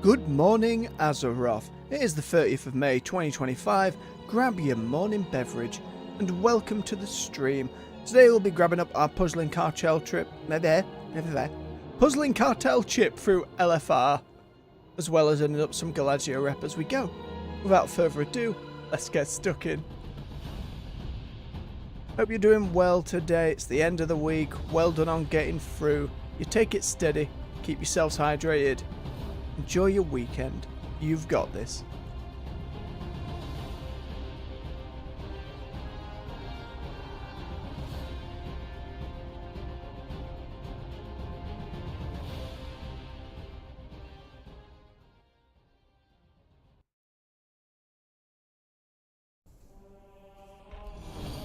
Good morning, Azeroth. It is the 30th of May 2025. Grab your morning beverage and welcome to the stream. Today we'll be grabbing up our puzzling cartel trip, puzzling cartel chip through LFR, as well as ending up some Gallagio rep as we go. Without further ado, let's get stuck in. Hope you're doing well today. It's the end of the week. Well done on getting through. You take it steady. Keep yourselves hydrated. Enjoy your weekend. You've got this.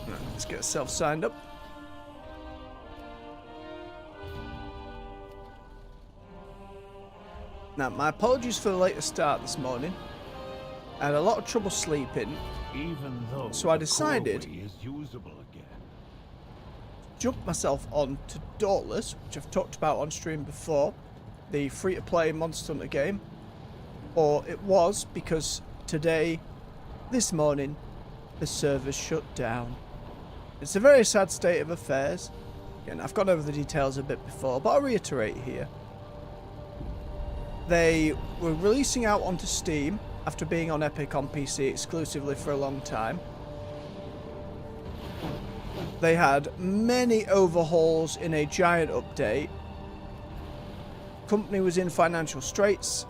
Right, let's get ourselves signed up. Now, my apologies for the later start this morning. I had a lot of trouble sleeping, so I decided to jump myself on to Dauntless, which I've talked about on stream before, the free-to-play Monster Hunter game. Or it was, because today, this morning, the servers shut down. It's a very sad state of affairs. Again, I've gone over the details a bit before, but I'll reiterate here. They were releasing out onto Steam after being on Epic on PC exclusively for a long time. They had many overhauls in a giant update. Company was in financial straits,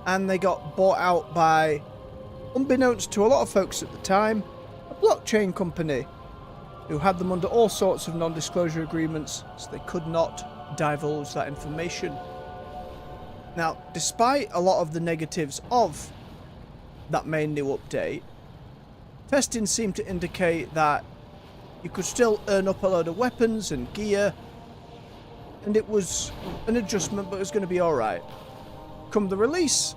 and they got bought out by, unbeknownst to a lot of folks at the time, a blockchain company who had them under all sorts of non-disclosure agreements, so they could not divulge that information. Now, despite a lot of the negatives of that main new update, testing seemed to indicate that you could still earn up a load of weapons and gear, and it was an adjustment, but it was going to be alright. Come the release,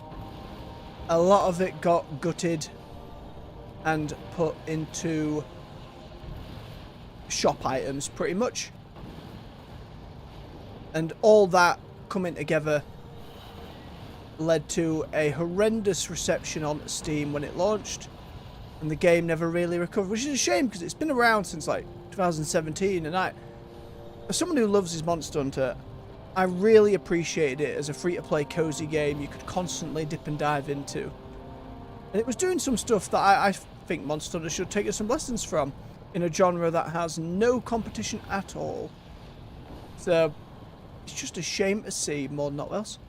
a lot of it got gutted and put into shop items, pretty much. And all that coming together led to a horrendous reception on Steam when it launched, and the game never really recovered, which is a shame because it's been around since like 2017, and as someone who loves his Monster Hunter, I really appreciated it as a free-to-play cozy game you could constantly dip and dive into, and it was doing some stuff that I think Monster Hunter should take some lessons from in a genre that has no competition at all. So it's just a shame to see more than not else.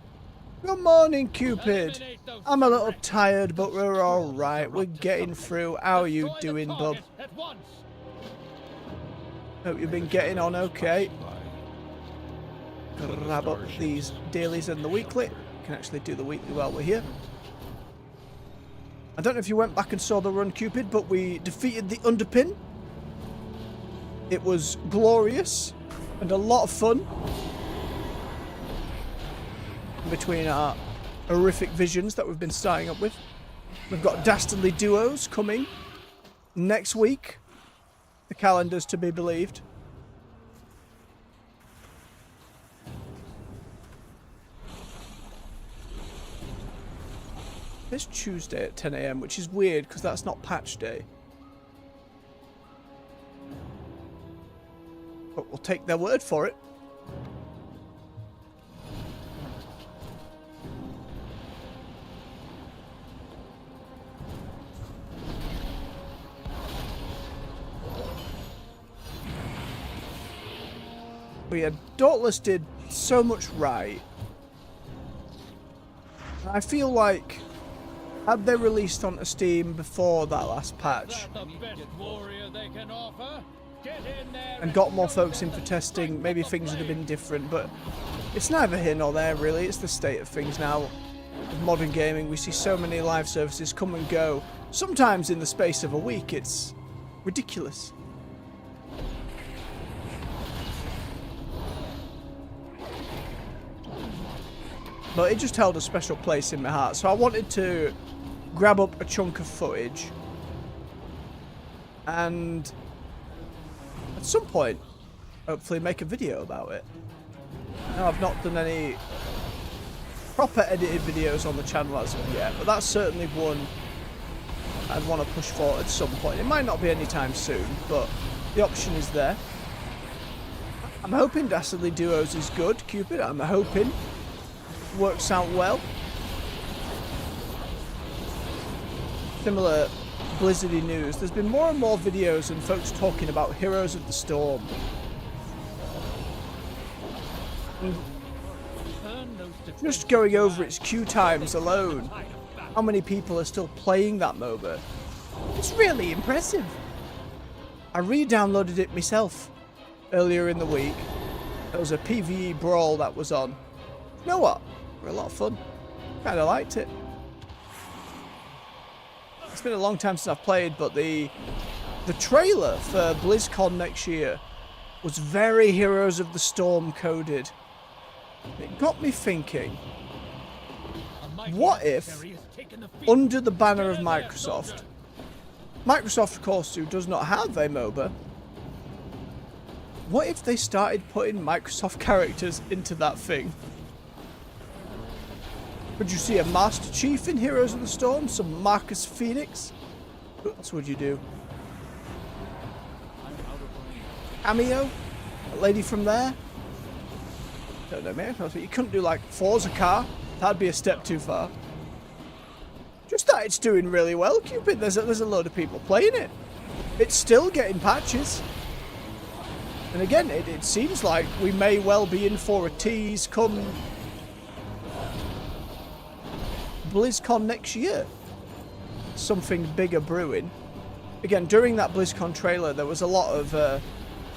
Good morning, Cupid. I'm a little tired, but we're alright. We're getting through. How are you doing, bub? Hope you've been getting on okay. Grab up these dailies and the weekly. Can actually do the weekly while we're here. I don't know if you went back and saw the run, Cupid, but we defeated the Underpin. It was glorious and a lot of fun. Between our horrific visions that we've been starting up with. We've got Dastardly Duos coming next week. The calendar's to be believed. It's Tuesday at 10 AM, which is weird because that's not patch day. But we'll take their word for it. But yeah, Dauntless did so much right. I feel like, had they released onto Steam before that last patch and got more folks in for testing, maybe things would have been different, but it's neither here nor there really. It's the state of things now. With modern gaming, we see so many live services come and go. Sometimes in the space of a week, it's ridiculous. But it just held a special place in my heart, so I wanted to grab up a chunk of footage and at some point hopefully make a video about it. No, I've not done any proper edited videos on the channel as of yet, but that's certainly one I'd want to push for at some point. It might not be anytime soon, but the option is there. I'm hoping Dastardly Duos is good, Cupid. I'm hoping works out well. Similar Blizzardy news. There's been more and more videos and folks talking about Heroes of the Storm. And just going over its queue times alone, how many people are still playing that MOBA? It's really impressive. I re-downloaded it myself earlier in the week. There was a PvE brawl that was on. You know what? They were a lot of fun. Kind of liked it. It's been a long time since I've played, but the trailer for BlizzCon next year was very Heroes of the Storm coded. It got me thinking, what if, under the banner of Microsoft, of course, who does not have a MOBA, what if they started putting Microsoft characters into that thing? Would you see a Master Chief in Heroes of the Storm? Some Marcus Phoenix? What else would you do? Cameo? A lady from there? Don't know, man. You couldn't do like Forza car. That'd be a step too far. Just that it's doing really well, Cupid. There's a load of people playing it. It's still getting patches. And again, it seems like we may well be in for a tease come BlizzCon next year. Something bigger brewing. Again, during that BlizzCon trailer, there was a lot of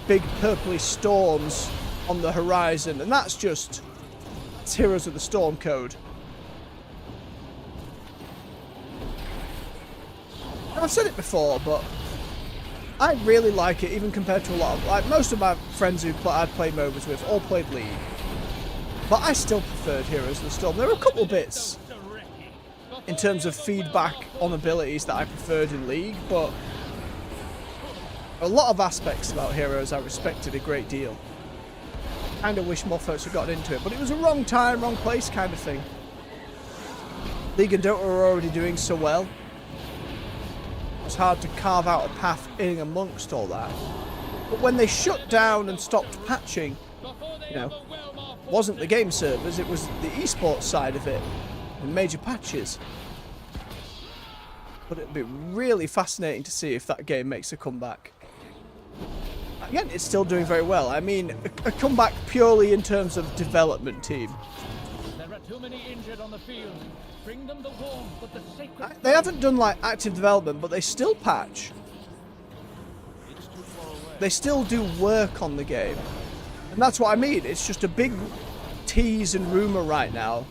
big purpley storms on the horizon, and that's Heroes of the Storm code. I've said it before, but I really like it, even compared to a lot of, like, most of my friends who I'd played MOBAs with all played League. But I still preferred Heroes of the Storm. There were a couple bits in terms of feedback on abilities that I preferred in League, but a lot of aspects about Heroes I respected a great deal. Kind of wish more folks had gotten into it, but it was a wrong time, wrong place kind of thing. League and Dota were already doing so well. It was hard to carve out a path in amongst all that. But when they shut down and stopped patching, you know, it wasn't the game servers, it was the esports side of it, and major patches. But it'd be really fascinating to see if that game makes a comeback. Again, it's still doing very well. I mean, a comeback purely in terms of development team. There are too many injured on the field. Bring them the warmth, but the sacred... They haven't done like active development, but they still patch. They still do work on the game. And that's what I mean. It's just a big tease and rumor right now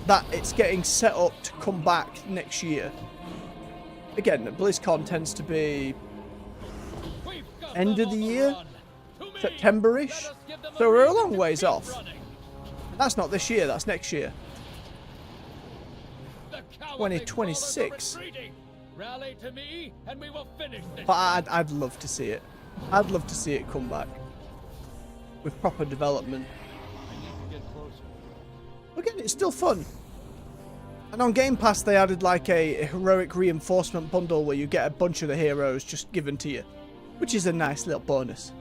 that it's getting set up to come back next year. Again, BlizzCon tends to be end of the year, September-ish. So we're a long ways off. That's not this year, that's next year. 2026. But I'd love to see it. I'd love to see it come back with proper development. Again, it's still fun. And on Game Pass they added like a heroic reinforcement bundle where you get a bunch of the heroes just given to you, which is a nice little bonus.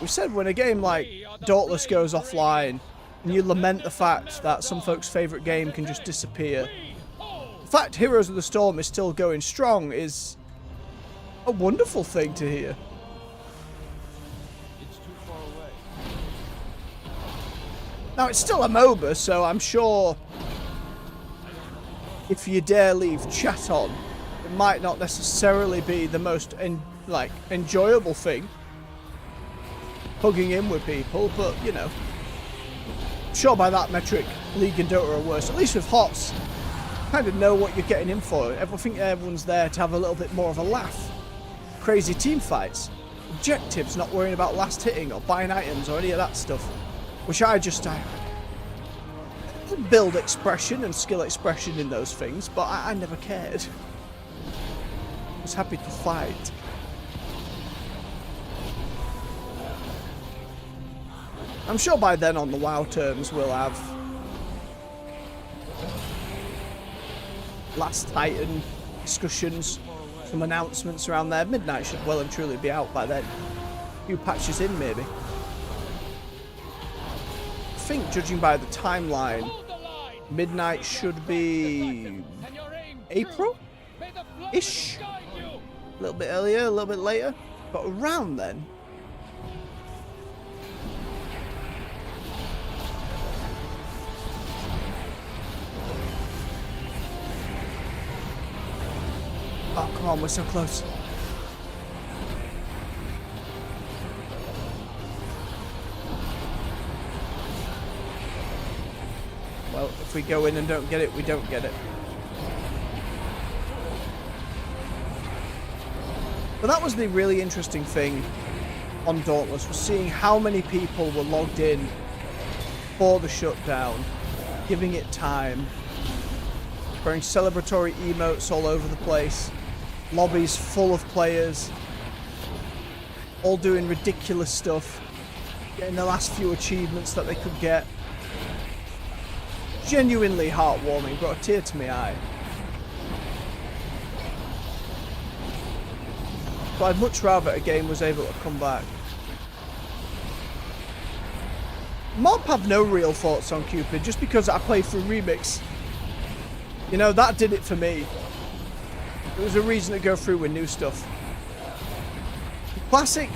We said when a game like Dauntless goes offline and you lament the fact that some folks' favourite game can just disappear, the fact Heroes of the Storm is still going strong is a wonderful thing to hear. Now, it's still a MOBA, so I'm sure if you dare leave chat on, it might not necessarily be the most enjoyable thing, hugging in with people, but, you know, sure by that metric, League and Dota are worse. At least with HOTS, you kind of know what you're getting in for. I think everyone's there to have a little bit more of a laugh. Crazy team fights, objectives, not worrying about last hitting or buying items or any of that stuff. Which I build expression and skill expression in those things, but I never cared. I was happy to fight. I'm sure by then on the WoW terms we'll have Last Titan discussions, some announcements around there. Midnight should well and truly be out by then. A few patches in maybe. I think judging by the timeline, Midnight should be April-ish? A little bit earlier, a little bit later, but around then. Oh, come on, we're so close. Well, if we go in and don't get it, we don't get it. But that was the really interesting thing on Dauntless, was seeing how many people were logged in for the shutdown, giving it time, wearing celebratory emotes all over the place, lobbies full of players, all doing ridiculous stuff, getting the last few achievements that they could get. Genuinely heartwarming, brought a tear to my eye. But I'd much rather a game was able to come back. Mob have no real thoughts on Cupid, just because I played through Remix. You know, that did it for me. It was a reason to go through with new stuff. Classic,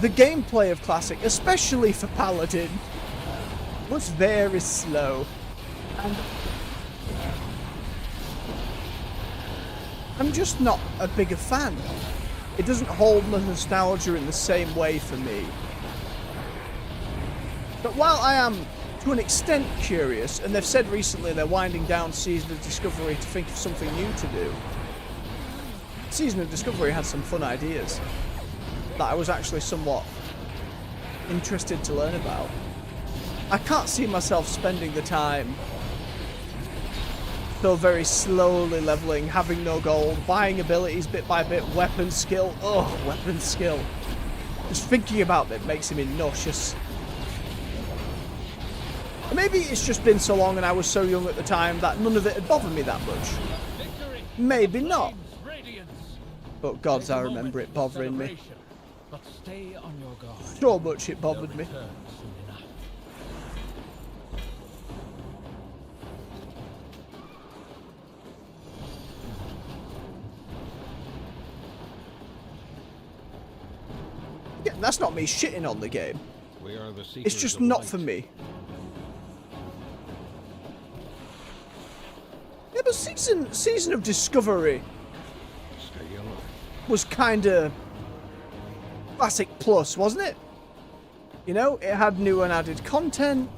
the gameplay of Classic, especially for Paladin, was very slow. And I'm just not a bigger fan. It doesn't hold the nostalgia in the same way for me. But while I am, to an extent, curious, and they've said recently they're winding down Season of Discovery to think of something new to do, Season of Discovery had some fun ideas that I was actually somewhat interested to learn about. I can't see myself spending the time so very slowly leveling, having no gold, buying abilities bit by bit, weapon skill. Oh, weapon skill. Just thinking about it makes me nauseous. Maybe it's just been so long and I was so young at the time that none of it had bothered me that much. Maybe not. But gods, I remember it bothering me. So much it bothered me. Yeah, that's not me shitting on the game. It's just not for me. Yeah, but Season of Discovery was kind of Classic Plus, wasn't it? You know, it had new and added content.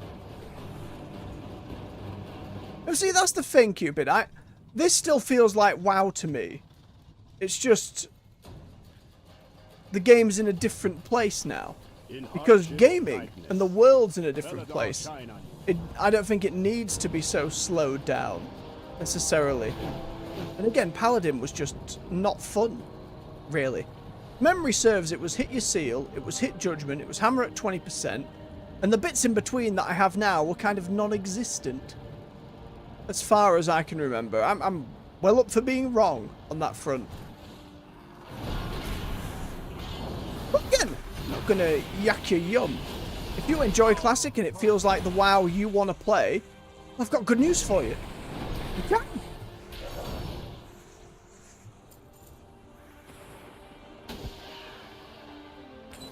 And see, that's the thing, Cupid. This still feels like WoW to me. It's just the game's in a different place now. Because gaming and the world's in a different place. I don't think it needs to be so slowed down, necessarily. And again, Paladin was just not fun, really. Memory serves, it was hit your seal, it was hit judgment, it was hammer at 20%, and the bits in between that I have now were kind of non-existent. As far as I can remember. I'm well up for being wrong on that front. But again, I'm not gonna yak your yum. If you enjoy Classic and it feels like the WoW you want to play, I've got good news for you. You can.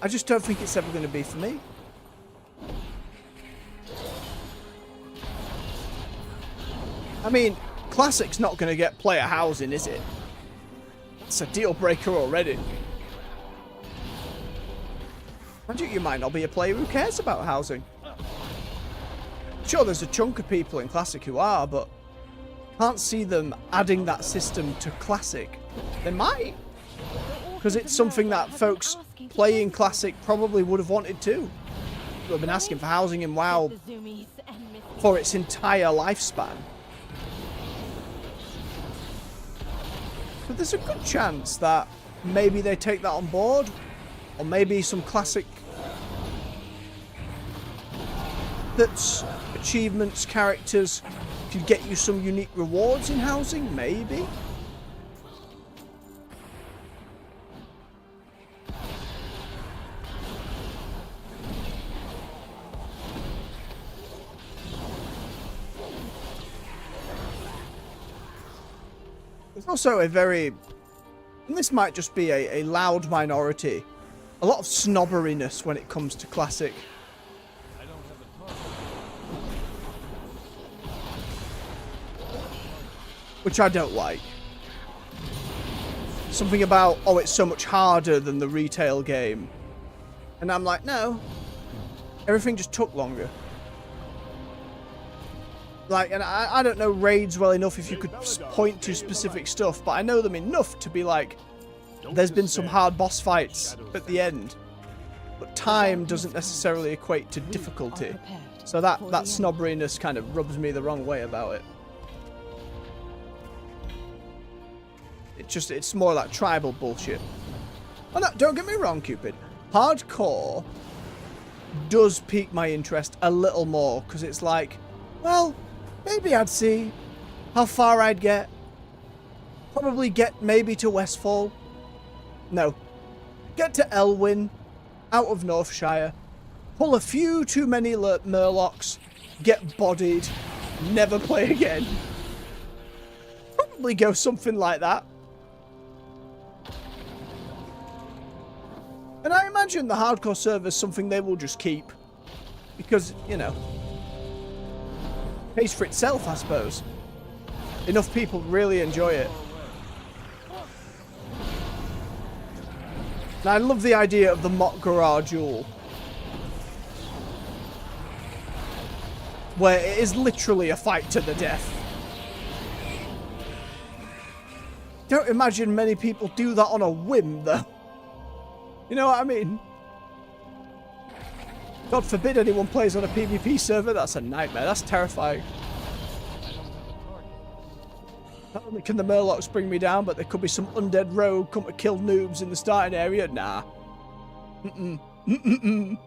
I just don't think it's ever going to be for me. I mean, Classic's not going to get player housing, is it? It's a deal breaker already. You might not be a player who cares about housing. Sure, there's a chunk of people in Classic who are, but can't see them adding that system to Classic. They might, because it's something that folks playing Classic probably would have wanted too. Who have been asking for housing in WoW for its entire lifespan. But there's a good chance that maybe they take that on board, or maybe some Classic that achievements, characters could get you some unique rewards in housing? Maybe? There's also a very, and this might just be a loud minority, a lot of snobberiness when it comes to Classic. Which I don't like. Something about, oh, it's so much harder than the retail game. And I'm like, no. Everything just took longer. Like, and I don't know raids well enough if you could point to specific stuff, but I know them enough to be like, there's been some hard boss fights at the end. But time doesn't necessarily equate to difficulty. So that snobberiness kind of rubs me the wrong way about it. It's more like tribal bullshit. Oh no, don't get me wrong, Cupid. Hardcore does pique my interest a little more, because it's like, well, maybe I'd see how far I'd get. Probably get maybe to Westfall. No. Get to Elwyn, out of Northshire, pull a few too many Murlocs, get bodied, never play again. Probably go something like that. And I imagine the hardcore server's something they will just keep. Because, you know, pays for itself, I suppose. Enough people really enjoy it. And I love the idea of the mock garage duel. Where it is literally a fight to the death. Don't imagine many people do that on a whim, though. You know what I mean? God forbid anyone plays on a PvP server. That's a nightmare. That's terrifying. Not only can the Murlocs bring me down, but there could be some undead rogue come to kill noobs in the starting area. Nah. The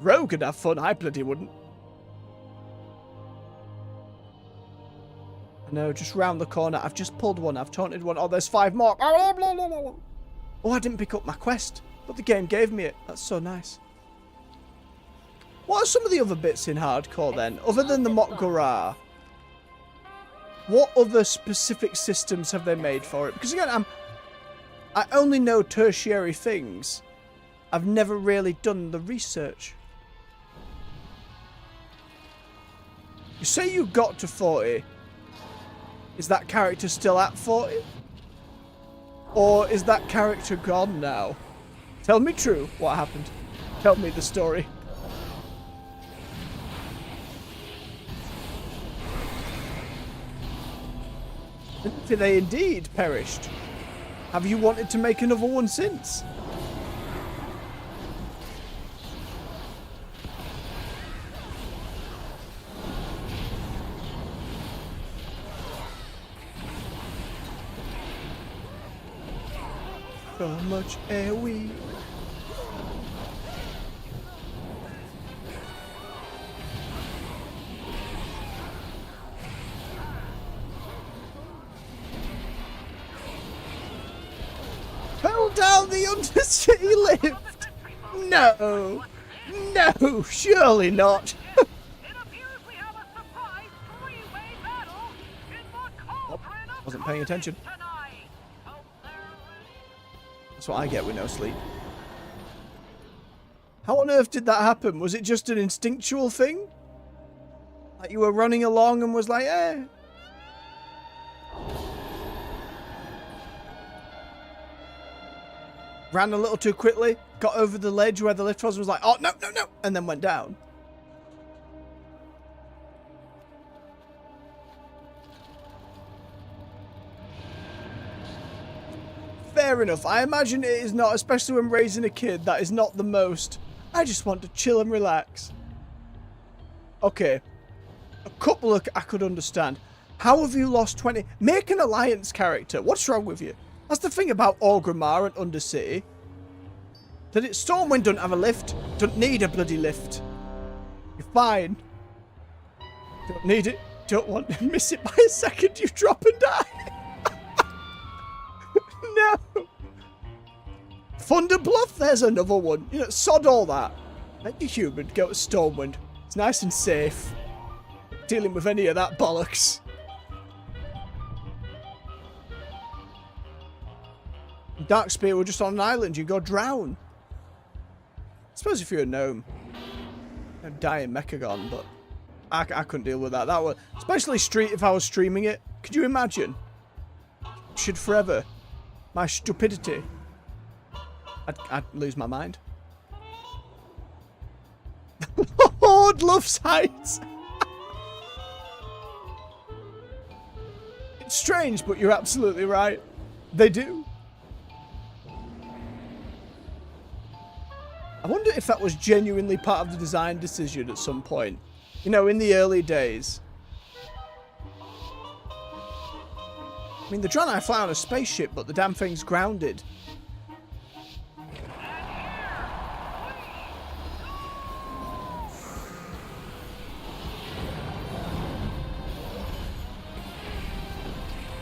rogue could have fun. I bloody wouldn't. I know, just round the corner. I've just pulled one. I've taunted one. Oh, there's 5 more. Oh, I didn't pick up my quest, but the game gave me it. That's so nice. What are some of the other bits in hardcore then, other than the mock garage? What other specific systems have they made for it? Because again, I only know tertiary things. I've never really done the research. You say you got to 40. Is that character still at 40? Or is that character gone now? Tell me true. What happened? Tell me the story. Did they indeed perished? Have you wanted to make another one since? So much AoE. Fell down the undersea lift. No, no, surely not. Oh, wasn't paying attention. That's what I get with no sleep. How on earth did that happen? Was it just an instinctual thing? Like you were running along and was like, eh. Ran a little too quickly, got over the ledge where the lift was like, oh, no, no, no, and then went down. Fair enough. I imagine it is not, especially when raising a kid, that is not the most. I just want to chill and relax. Okay. A couple of I could understand. How have you lost 20? Make an alliance character. What's wrong with you? That's the thing about Orgrimmar and Undercity. That Stormwind doesn't have a lift. Doesn't need a bloody lift. You're fine. Don't need it. Don't want to miss it by a second. You drop and die. No. Thunder Bluff, there's another one. You know, sod all that. Let your human go to Stormwind. It's nice and safe. Dealing with any of that bollocks. Darkspear, we're just on an island. You go drown. I suppose if you're a gnome. I'd die in Mechagon, but I couldn't deal with that. That was, especially if I was streaming it. Could you imagine? Should forever. My stupidity. I'd lose my mind. Horde loves heights. It's strange, but you're absolutely right. They do. I wonder if that was genuinely part of the design decision at some point. You know, in the early days. I mean, the Draenei fly on a spaceship, but the damn thing's grounded.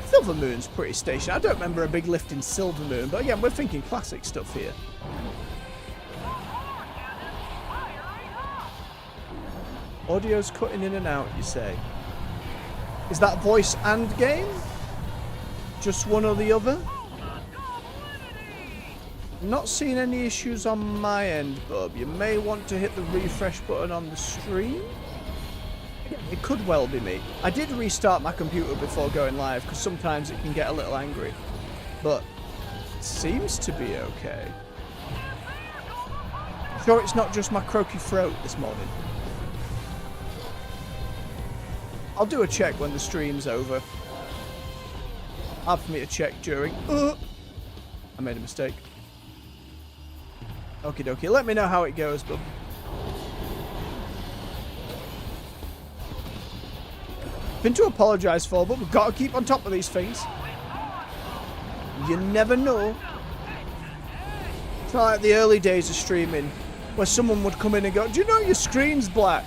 Silvermoon's pretty stationary. I don't remember a big lift in Silvermoon, but again, we're thinking classic stuff here. Audio's cutting in and out, you say? Is that voice and game? Just one or the other? Not seeing any issues on my end, Bub. You may want to hit the refresh button on the stream. It could well be me. I did restart my computer before going live because sometimes it can get a little angry. But it seems to be okay. Sure it's not just my croaky throat this morning. I'll do a check when the stream's over. Hard for me to check during. I made a mistake. Okie dokie. Let me know how it goes, bub. Been to apologise for, but we've got to keep on top of these things. You never know. It's not like the early days of streaming where someone would come in and go, "Do you know your screen's black?"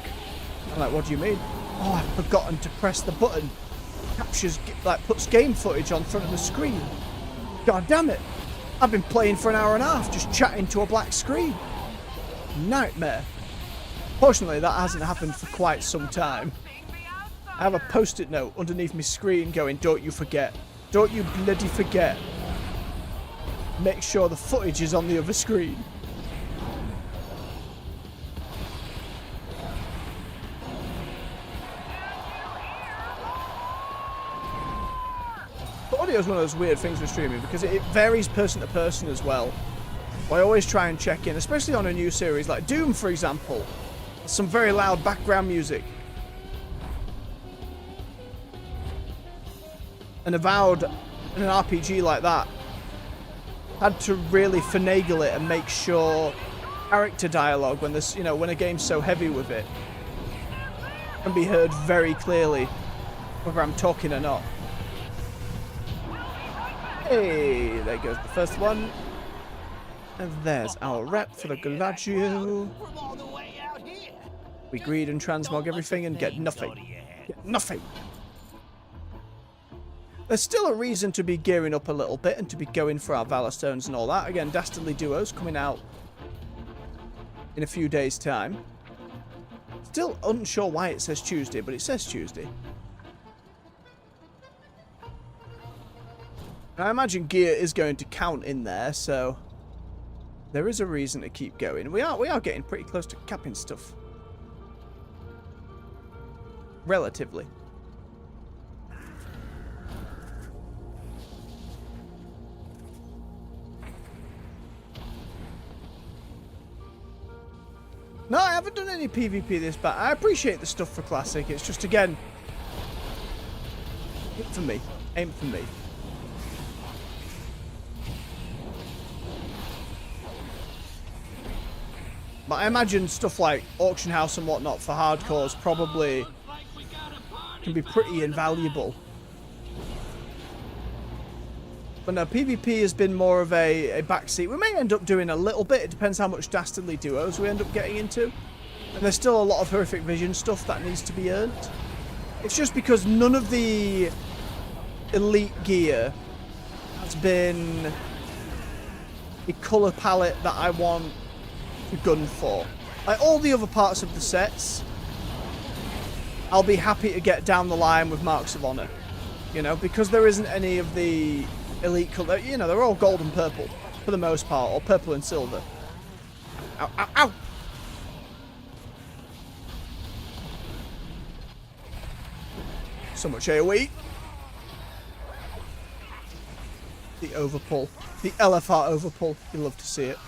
I'm like, "What do you mean?" "Oh, I've forgotten to press the button. Captures, like, puts game footage on front of the screen. God damn it. I've been playing for an hour and a half just chatting to a black screen. Nightmare." Fortunately, that hasn't happened for quite some time. I have a post-it note underneath my screen going, "Don't you forget. Don't you bloody forget. Make sure the footage is on the other screen." Audio is one of those weird things with streaming because it varies person to person as well. I always try and check in, especially on a new series like Doom, for example. Some very loud background music. And Avowed in an RPG like that had to really finagle it and make sure character dialogue, when this, you know, when a game's so heavy with it, can be heard very clearly whether I'm talking or not. Hey, there goes the first one. And there's our rep for the Gallagio. We greed and transmog everything and get nothing. Get nothing. There's still a reason to be gearing up a little bit and to be going for our Valor Stones and all that. Again, Dastardly Duos coming out in a few days' time. Still unsure why it says Tuesday, but it says Tuesday. I imagine gear is going to count in there, so there is a reason to keep going. We are getting pretty close to capping stuff. Relatively. No, I haven't done any PvP this batch. I appreciate the stuff for Classic. It's just, again, aim for me. Aim for me. But I imagine stuff like Auction House and whatnot for hardcores probably can be pretty invaluable. But no, PvP has been more of a backseat. We may end up doing a little bit. It depends how much Dastardly Duos we end up getting into. And there's still a lot of horrific vision stuff that needs to be earned. It's just because none of the elite gear has been a colour palette that I want to gun for. Like all the other parts of the sets, I'll be happy to get down the line with marks of honour. You know, because there isn't any of the elite colour. You know, they're all gold and purple for the most part, or purple and silver. Ow, ow, ow! So much AoE. The overpull. The LFR overpull. You love to see it.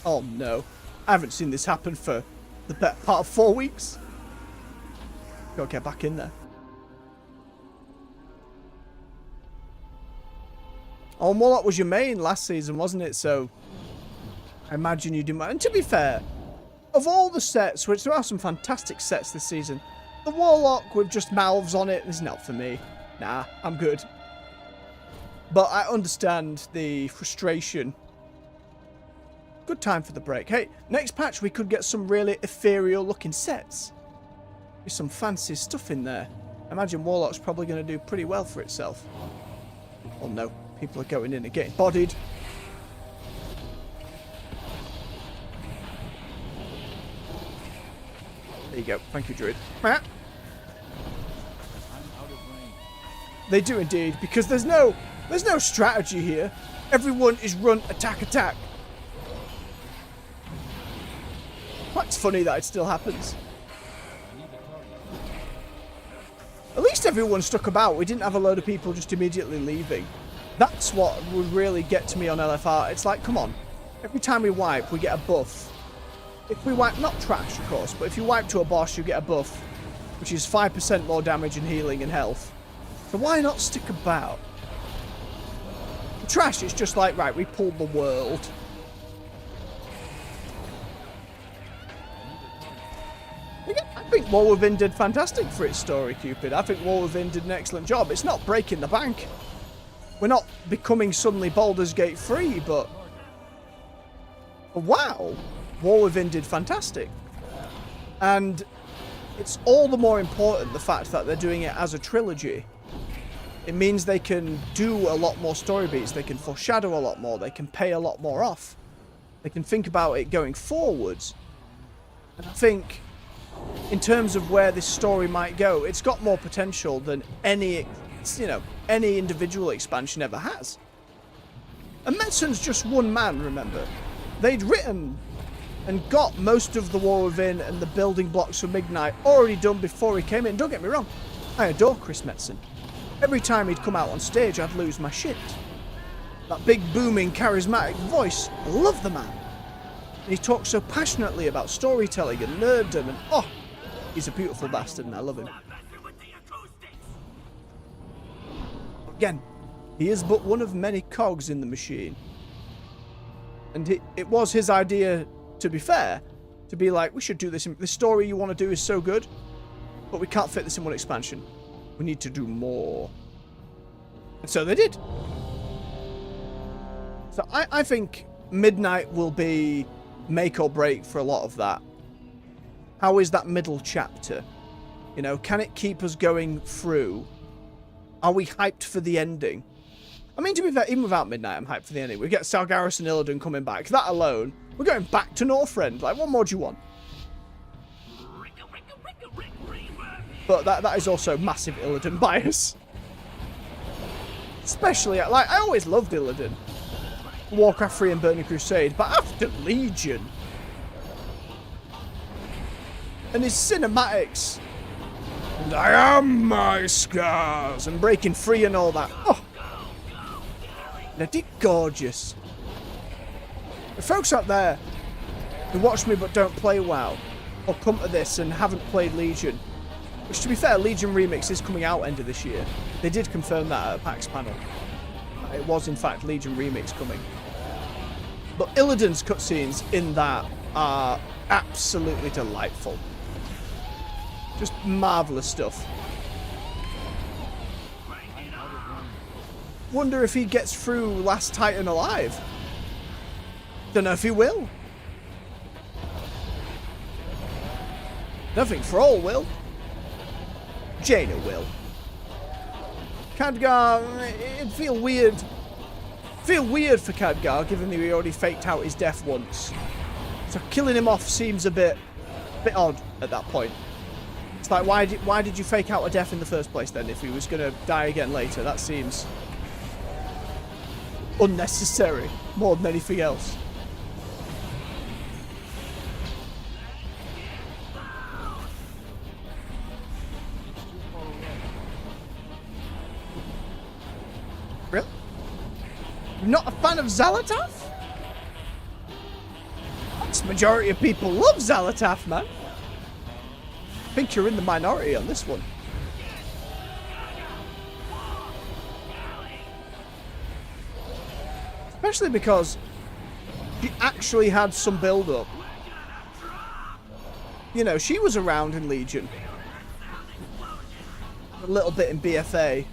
Oh no. I haven't seen this happen for the better part of 4 weeks. Gotta get back in there. Oh, Warlock was your main last season, wasn't it? So I imagine you do. And to be fair, of all the sets, which there are some fantastic sets this season, the Warlock with just mouths on it is not for me. Nah, I'm good. But I understand the frustration. Good time for the break. Hey, next patch we could get some really ethereal looking sets. There's some fancy stuff in there. I imagine Warlock's probably going to do pretty well for itself. Oh no, people are going in and getting bodied. There you go. Thank you, Druid. They do indeed, because there's no strategy here. Everyone is run, attack, attack. Quite funny that it still happens. At least everyone stuck about. We didn't have a load of people just immediately leaving. That's what would really get to me on LFR. It's like, come on. Every time we wipe, we get a buff. If we wipe, not trash, of course, but if you wipe to a boss, you get a buff, which is 5% more damage and healing and health. So why not stick about? For trash, it's just like, right, we pulled the world. I think War Within did fantastic for its story, Cupid. I think War Within did an excellent job. It's not breaking the bank. We're not becoming suddenly Baldur's Gate 3, but wow, War Within did fantastic. And it's all the more important, the fact that they're doing it as a trilogy. It means they can do a lot more story beats, they can foreshadow a lot more, they can pay a lot more off. They can think about it going forwards. And I think, in terms of where this story might go, it's got more potential than any, you know, any individual expansion ever has. And Metzon's just one man, remember. They'd written and got most of the War Within and the building blocks for Midnight already done before he came in. Don't get me wrong, I adore Chris Metzen. Every time he'd come out on stage, I'd lose my shit. That big, booming, charismatic voice, I love the man. And he talks so passionately about storytelling and nerddom, and oh, he's a beautiful bastard and I love him. Again, he is but one of many cogs in the machine. And it was his idea, to be fair, to be like, we should do this. The story you want to do is so good, but we can't fit this in one expansion. We need to do more. And so they did. So I think Midnight will be make or break for a lot of that. How is that middle chapter? You know, can it keep us going through? Are we hyped for the ending? I mean, to be fair, even without Midnight, I'm hyped for the ending. We get Sargeras and Illidan coming back. That alone, we're going back to Northrend. Like, what more do you want? But that is also massive Illidan bias. Especially, like, I always loved Illidan. Warcraft 3 and Burning Crusade, but after Legion and his cinematics, and I am my scars, and breaking free and all that, oh, bloody gorgeous. The folks out there who watch me but don't play WoW, or come to this and haven't played Legion, which, to be fair, Legion Remix is coming out end of this year. They did confirm that at a PAX panel. It was, in fact, Legion Remix coming. But Illidan's cutscenes in that are absolutely delightful. Just marvellous stuff. wonder if he gets through Last Titan alive. Don't know if he will. Don't think Thrall will. Jaina will. Khadgar, it'd feel weird. Feel weird for Khadgar, given that he already faked out his death once. So killing him off seems a bit odd at that point. It's like, why did you fake out a death in the first place then, if he was going to die again later? That seems unnecessary more than anything else. Really? You're not a fan of Xalatath? The majority of people love Xalatath, man. I think you're in the minority on this one. Especially because she actually had some build-up. You know, she was around in Legion. A little bit in BFA.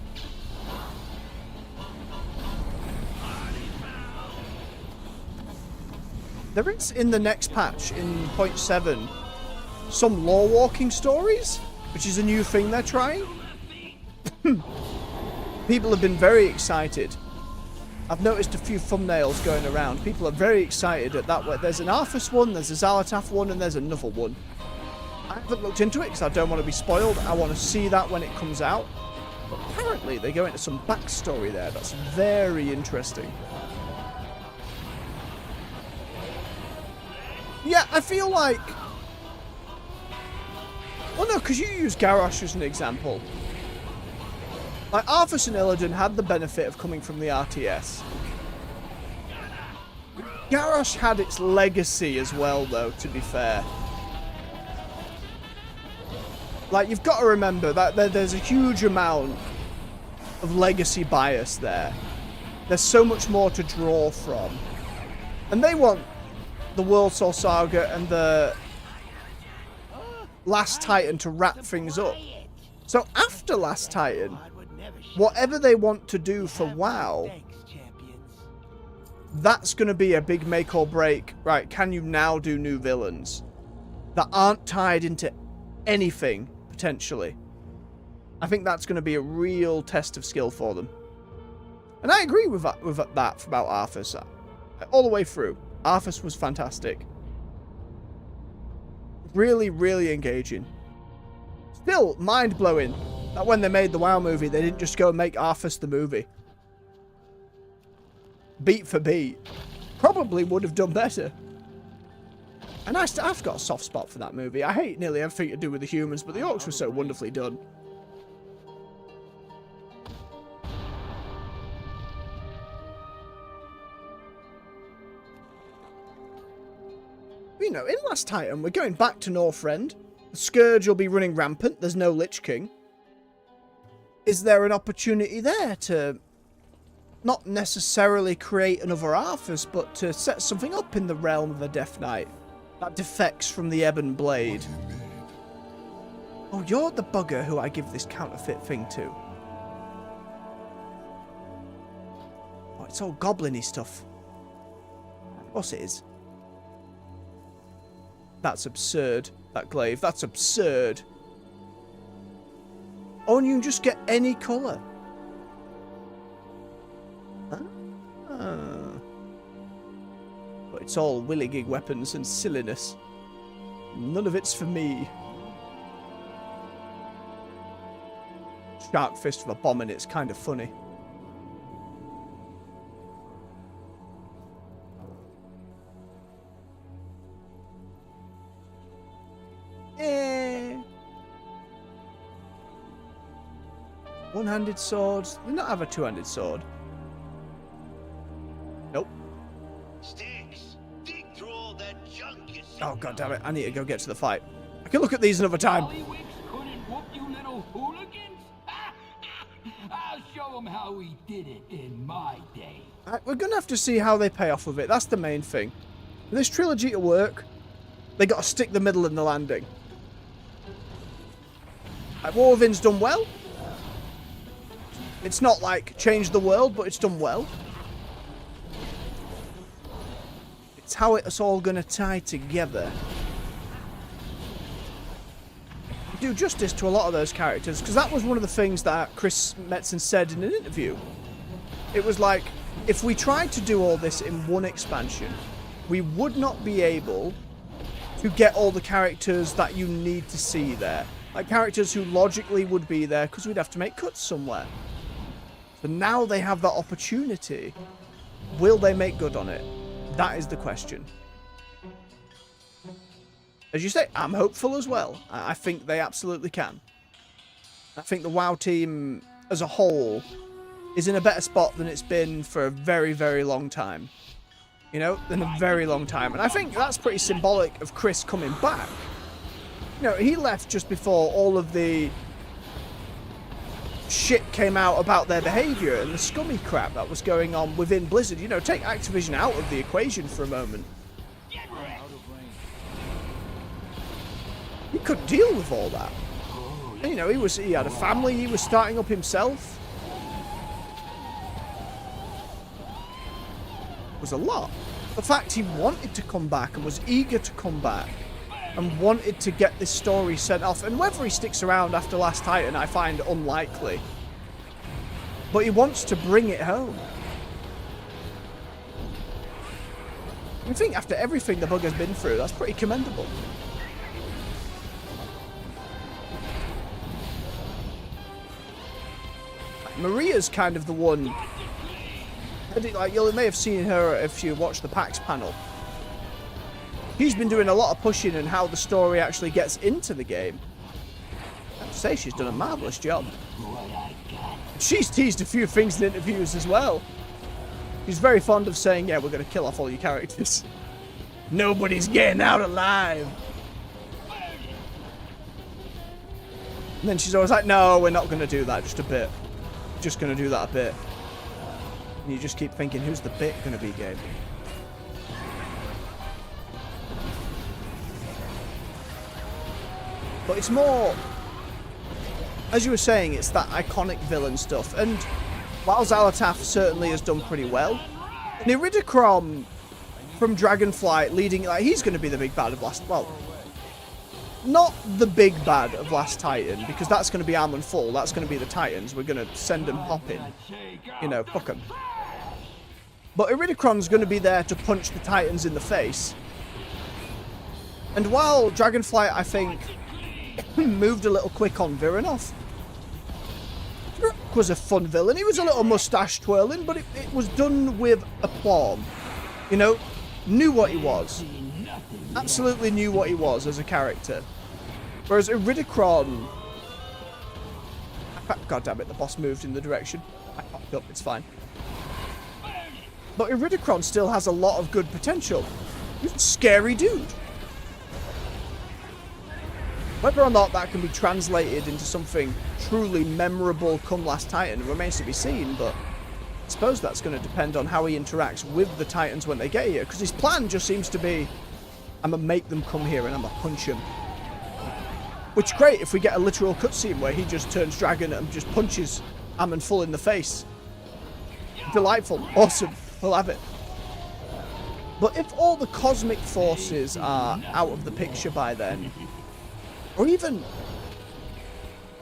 There is, in the next patch, in 0.7, some lore walking stories, which is a new thing they're trying. People have been very excited. I've noticed a few thumbnails going around. People are very excited at that. There's an Arthas one, there's a Xalatath one, and there's another one. I haven't looked into it because I don't want to be spoiled. I want to see that when it comes out. But apparently they go into some backstory there. That's very interesting. Yeah, I feel like... Well, no, because you use Garrosh as an example. Like, Arthas and Illidan had the benefit of coming from the RTS. Garrosh had its legacy as well, though, to be fair. Like, you've got to remember that there's a huge amount of legacy bias there. There's so much more to draw from. And they want the World Soul Saga and the Last Titan to wrap things up. So after Last Titan, whatever they want to do for WoW, that's going to be a big make or break. Right, can you now do new villains that aren't tied into anything, potentially? I think that's going to be a real test of skill for them. And I agree with that about Arthas. All the way through. Arthas was fantastic. Really, really engaging. Still mind-blowing that when they made the WoW movie, they didn't just go and make Arthas the movie. Beat for beat. Probably would have done better. And I've got a soft spot for that movie. I hate nearly everything to do with the humans, but the orcs were so wonderfully done. You know, in Last Titan, we're going back to Northrend. The Scourge will be running rampant. There's no Lich King. Is there an opportunity there to not necessarily create another Arthas, but to set something up in the realm of a Death Knight that defects from the Ebon Blade? Oh, you're the bugger who I give this counterfeit thing to. Oh, it's all goblin-y stuff. Of course it is. That's absurd, that glaive. That's absurd. Oh, and you can just get any colour. Ah. But it's all willy-gig weapons and silliness. None of it's for me. Shark fist with a bomb in it's kind of funny. One-handed swords. They not have a two-handed sword. Nope. Sticks, dig through all that junk you see. Oh, god damn it. I need to go get to the fight. I can look at these another time. Couldn't whoop you little hooligans? I'll show them how we did it in my day. We're going to have to see how they pay off with it. That's the main thing. For this trilogy to work, they got to stick the middle in the landing. War Within's done well. It's not like changed the world, but it's done well. It's how it's all going to tie together. Do justice to a lot of those characters, because that was one of the things that Chris Metzen said in an interview. It was like, if we tried to do all this in one expansion, we would not be able to get all the characters that you need to see there. Like characters who logically would be there, because we'd have to make cuts somewhere. So now they have that opportunity. Will they make good on it? That is the question. As you say, I'm hopeful as well. I think they absolutely can. I think the WoW team as a whole is in a better spot than it's been for a very, very long time. You know, in a very long time. And I think that's pretty symbolic of Chris coming back. You know, he left just before all of the shit came out about their behaviour and the scummy crap that was going on within Blizzard. You know, take Activision out of the equation for a moment. He couldn't deal with all that. And, you know, he had a family, he was starting up himself. It was a lot. The fact he wanted to come back and was eager to come back and wanted to get this story sent off, and whether he sticks around after Last Titan I find unlikely, but he wants to bring it home. I think after everything the bugger's been through, that's pretty commendable. Maria's kind of the one. Like, you may have seen her if you watch the PAX panel. She's been doing a lot of pushing on how the story actually gets into the game. I have to say, she's done a marvellous job. She's teased a few things in interviews as well. She's very fond of saying, yeah, we're going to kill off all your characters. Nobody's getting out alive. And then she's always like, no, we're not going to do that, just a bit. Just going to do that a bit. And you just keep thinking, who's the bit going to be, game? But it's more, as you were saying, it's that iconic villain stuff. And while Xal'atath certainly has done pretty well, and Iridikron from Dragonflight leading, like, he's going to be the big bad of Last, well, not the big bad of Last Titan, because that's going to be Amon Full. That's going to be the Titans. We're going to send them hopping. You know, fuck them. But Iridikron's going to be there to punch the Titans in the face. And while Dragonflight, I think, moved a little quick on Virinov, Druk was a fun villain. He was a little mustache twirling, but it was done with aplomb. You know, knew what he was. Absolutely knew what he was as a character. Whereas Iridikron... God damn it, the boss moved in the direction. I popped up, it's fine. But Iridikron still has a lot of good potential. He's a scary dude. Whether or not that can be translated into something truly memorable come Last Titan remains to be seen, but I suppose that's going to depend on how he interacts with the Titans when they get here, because his plan just seems to be, I'm going to make them come here and I'm going to punch them. Which is great if we get a literal cutscene where he just turns dragon and just punches Amon Full in the face. Delightful. Awesome. We'll have it. But if all the cosmic forces are out of the picture by then, or even,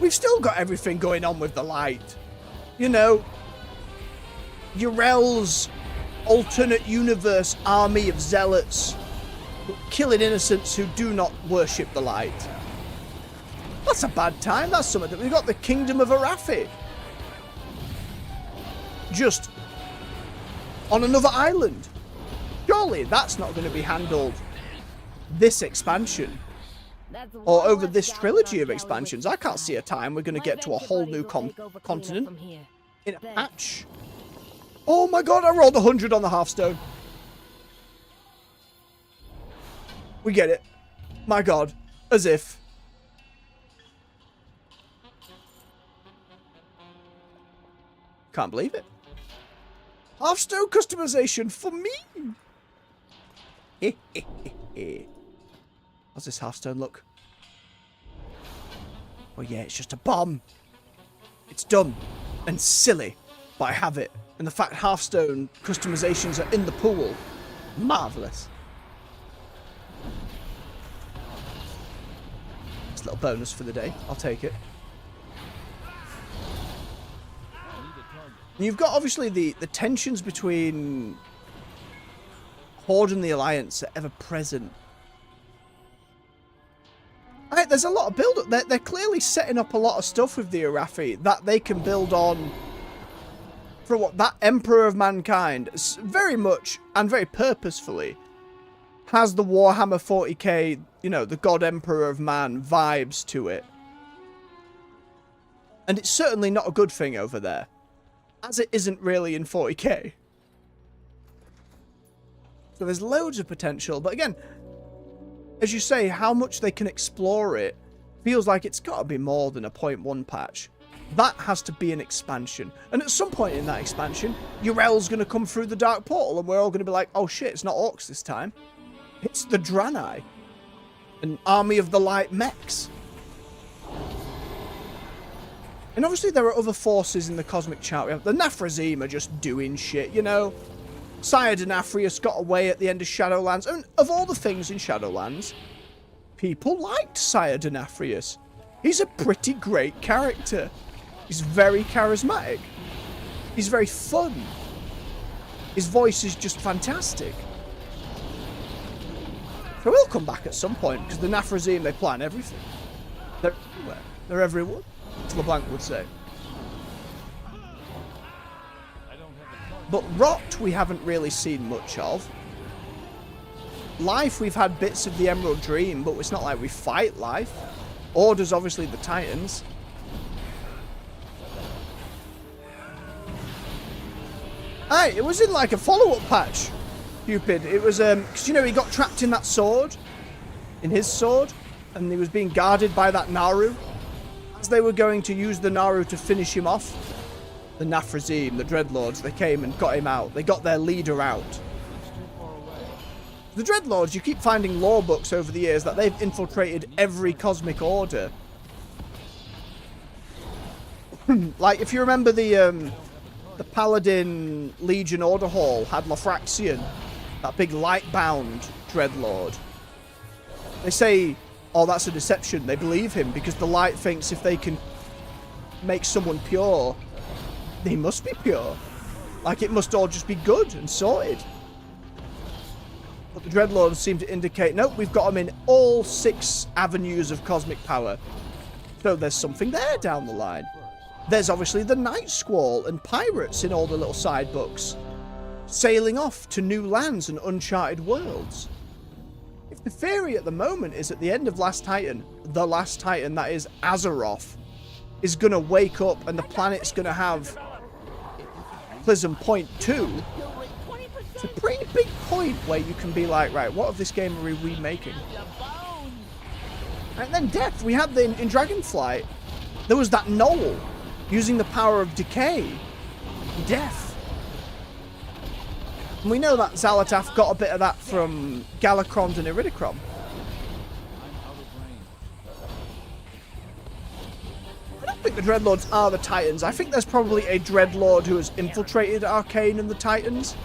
we've still got everything going on with the light. You know, Urel's alternate universe army of zealots killing innocents who do not worship the light. That's a bad time. That's something that we've got the Kingdom of Arathi. Just on another island. Surely that's not going to be handled this expansion. Or over this trilogy of expansions. I can't see a time we're going to get to a whole new continent in a patch. Oh my god, I rolled 100 on the Hearthstone. We get it. My god. As if. Can't believe it. Hearthstone customization for me. How's this Hearthstone look? Oh yeah, it's just a bomb. It's done. and silly, but I have it. And the fact Hearthstone customizations are in the pool, marvellous. It's a little bonus for the day. I'll take it. And you've got obviously the tensions between Horde and the Alliance are ever present. Right, there's a lot of build up. They're clearly setting up a lot of stuff with the Arathi that they can build on for what that Emperor of Mankind very much and very purposefully has the Warhammer 40k, you know, the God Emperor of Man vibes to it. And it's certainly not a good thing over there, as it isn't really in 40k. So there's loads of potential, but again, as you say, how much they can explore it feels like it's got to be more than a 0.1 patch. That has to be an expansion. And at some point in that expansion, Urel's going to come through the Dark Portal and we're all going to be like, oh shit, it's not Orcs this time. It's the Draenei. An army of the light mechs. And obviously there are other forces in the Cosmic Chart. We have the Naphrazim are just doing shit, you know. Sire Denafrius got away at the end of Shadowlands. And of all the things in Shadowlands, people liked Sire Denafrius. He's a pretty great character. He's very charismatic. He's very fun. His voice is just fantastic. So he'll come back at some point, because the Naphrazim, they plan everything. They're everywhere. They're everywhere, as LeBlanc would say. But Rot, we haven't really seen much of. Life, we've had bits of the Emerald Dream, but it's not like we fight Life. Order's obviously the Titans. Hey, it was in like a follow-up patch, Cupid. It was, because, you know, he got trapped in that sword, in his sword, and he was being guarded by that Naru. As they were going to use the Naru to finish him off, the Naphrazim, the Dreadlords, they came and got him out. They got their leader out. The Dreadlords, you keep finding lore books over the years that they've infiltrated every cosmic order. Like, if you remember the Paladin Legion Order Hall had Lothraxion, that big light-bound Dreadlord. They say, oh, that's a deception. They believe him because the light thinks if they can make someone pure, they must be pure. Like, it must all just be good and sorted. But the Dreadlords seem to indicate, nope, we've got them in all 6 avenues of cosmic power. So there's something there down the line. There's obviously the Night Squall and pirates in all the little side books, sailing off to new lands and uncharted worlds. If the theory at the moment is at the end of Last Titan, the Last Titan, that is Azeroth, is going to wake up and the planet's going to have Prism Point 2, it's a pretty big point where you can be like, right, what of this game are we remaking? And then Death, we had in Dragonflight, there was that Knoll using the power of decay. Death. And we know that Xalatath got a bit of that from Gallacron and Iridicron. I don't think the Dreadlords are the Titans. I think there's probably a Dreadlord who has infiltrated Arcane and the Titans.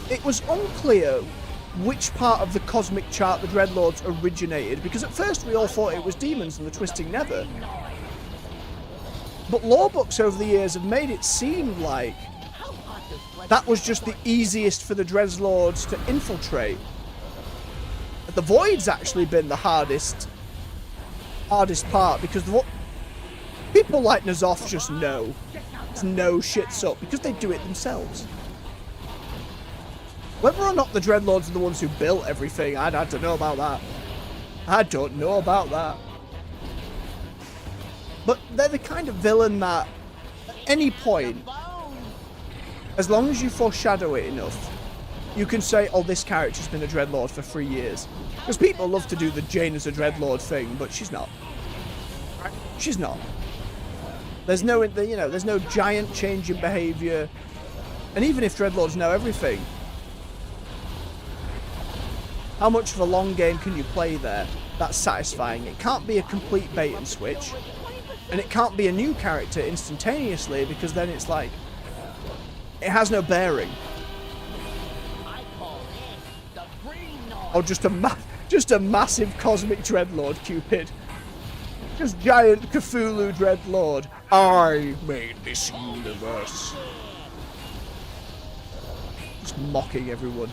It was unclear which part of the cosmic chart the Dreadlords originated, because at first we all thought it was demons and the Twisting Nether. But lore books over the years have made it seem like that was just the easiest for the Dreadlords to infiltrate. The Void's actually been the hardest part, because people like N'Zoth just know shit's up, because they do it themselves. Whether or not the Dreadlords are the ones who built everything, I don't know about that. I don't know about that. But they're the kind of villain that, at any point, as long as you foreshadow it enough, you can say, oh, this character's been a Dreadlord for 3 years. Because people love to do the Jane as a Dreadlord thing, but she's not. She's not. There's no, you know, there's no giant change in behaviour. And even if Dreadlords know everything, how much of a long game can you play there that's satisfying? It can't be a complete bait and switch. And it can't be a new character instantaneously because then it's like, it has no bearing. Or just a massive cosmic dreadlord, Cupid. Just giant Cthulhu dreadlord. I made this universe. Just mocking everyone.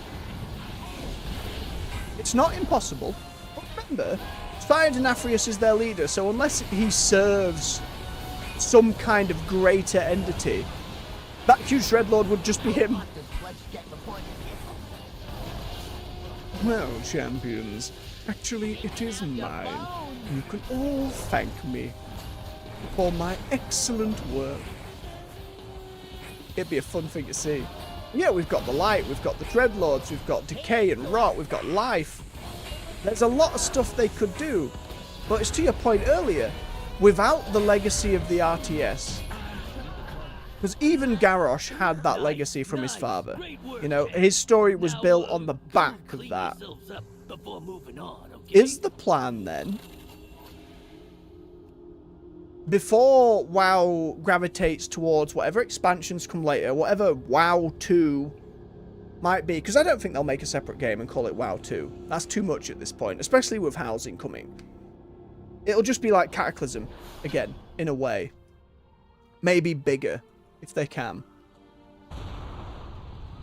It's not impossible, but remember, Spire Denafrius is their leader, so unless he serves some kind of greater entity, that huge dreadlord would just be him. Well, champions, actually it is mine. You can all thank me for my excellent work. It'd be a fun thing to see. Yeah, we've got the light, we've got the dreadlords, we've got decay and rot, we've got life. There's a lot of stuff they could do. But it's to your point earlier, without the legacy of the RTS, because even Garrosh had that legacy from his father. You know, his story was built on the back of that. Is the plan then, before WoW gravitates towards whatever expansions come later, whatever WoW 2 might be, because I don't think they'll make a separate game and call it WoW 2. That's too much at this point, especially with housing coming. It'll just be like Cataclysm, again, in a way. Maybe bigger, if they can.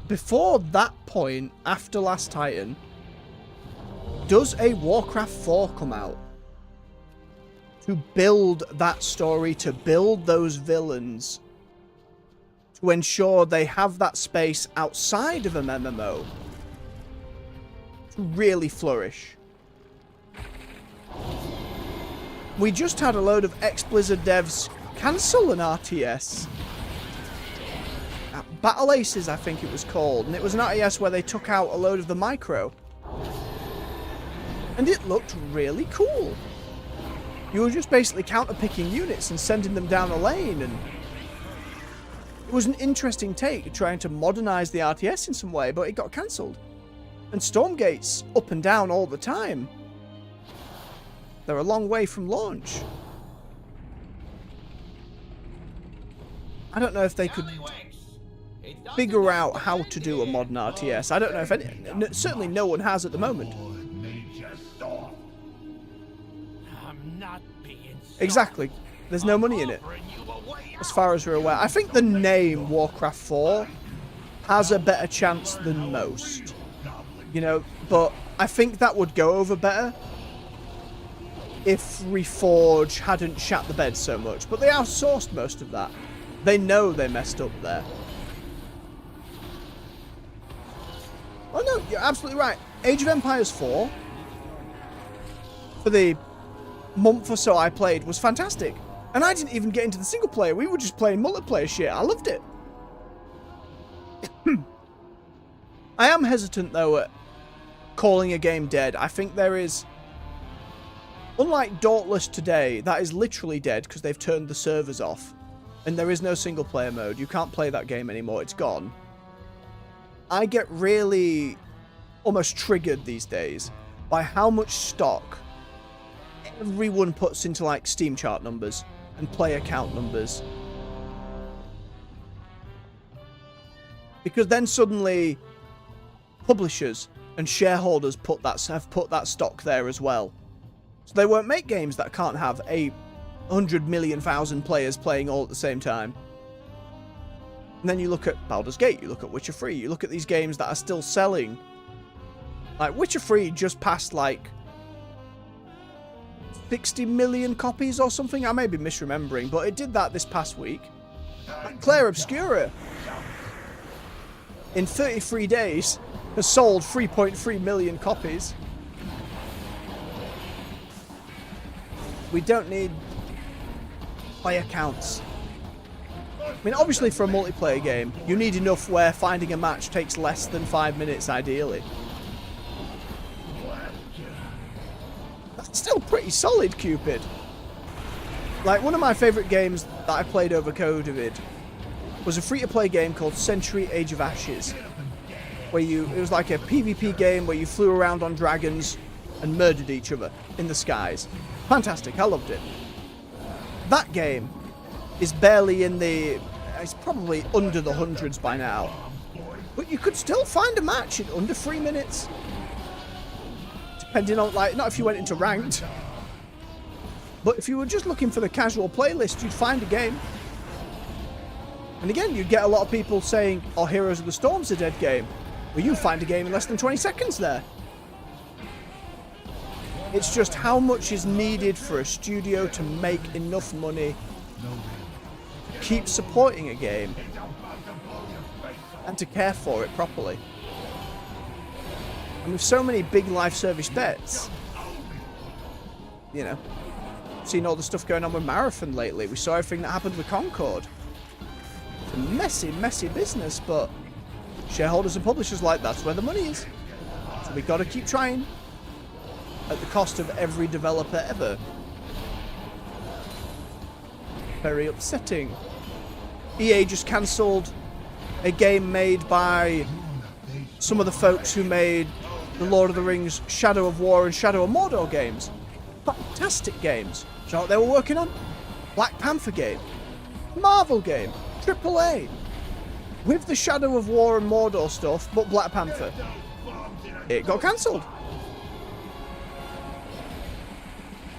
Before that point, after Last Titan, does a Warcraft 4 come out? To build that story, to build those villains, to ensure they have that space outside of an MMO to really flourish. We just had a load of ex-Blizzard devs cancel an RTS. Battle Aces, I think it was called, and it was an RTS where they took out a load of the micro. And it looked really cool. You were just basically counter-picking units and sending them down a lane, and it was an interesting take, trying to modernise the RTS in some way, but it got cancelled. And Stormgate's up and down all the time. They're a long way from launch. I don't know if they could figure out how to do a modern RTS. I don't know if any... Certainly no one has at the moment. Exactly. There's no money in it, as far as we're aware. I think the name Warcraft 4 has a better chance than most. You know, but I think that would go over better if Reforge hadn't shat the bed so much. But they outsourced most of that. They know they messed up there. Oh no, you're absolutely right. Age of Empires 4, for the month or so I played, was fantastic. And I didn't even get into the single player. We were just playing multiplayer shit. I loved it. I am hesitant, though, at calling a game dead. I think there is... Unlike Dauntless today, that is literally dead because they've turned the servers off. And there is no single player mode. You can't play that game anymore. It's gone. I get really almost triggered these days by how much stock everyone puts into, like, Steam chart numbers and player count numbers. Because then suddenly publishers and shareholders have put that stock there as well. So they won't make games that can't have 100,000,000 players playing all at the same time. And then you look at Baldur's Gate, you look at Witcher 3, you look at these games that are still selling. Like, Witcher 3 just passed, like, 60 million copies or something. I may be misremembering, but it did that this past week. And Claire Obscura, in 33 days, has sold 3.3 million copies. We don't need player counts. I mean, obviously for a multiplayer game, you need enough where finding a match takes less than 5 minutes, ideally. That's still pretty solid, Cupid. Like, one of my favourite games that I played over COVID was a free-to-play game called Century Age of Ashes, where it was like a PvP game where you flew around on dragons and murdered each other in the skies. Fantastic, I loved it. That game is barely in the... It's probably under the hundreds by now. But you could still find a match in under 3 minutes. Depending on, like, not if you went into ranked. But if you were just looking for the casual playlist, you'd find a game. And again, you'd get a lot of people saying, oh, Heroes of the Storm's a dead game. Well, you find a game in less than 20 seconds there. It's just how much is needed for a studio to make enough money, keep supporting a game, and to care for it properly. And with so many big live service bets, you know, seen all the stuff going on with Marathon lately. We saw everything that happened with Concord. It's a messy, messy business, but shareholders and publishers like that's where the money is. So we got to keep trying at the cost of every developer ever. Very upsetting. EA just cancelled a game made by some of the folks who made the Lord of the Rings, Shadow of War and Shadow of Mordor games. Fantastic games. Do you know what they were working on? Black Panther game. Marvel game. AAA. With the Shadow of War and Mordor stuff, but Black Panther. It got cancelled.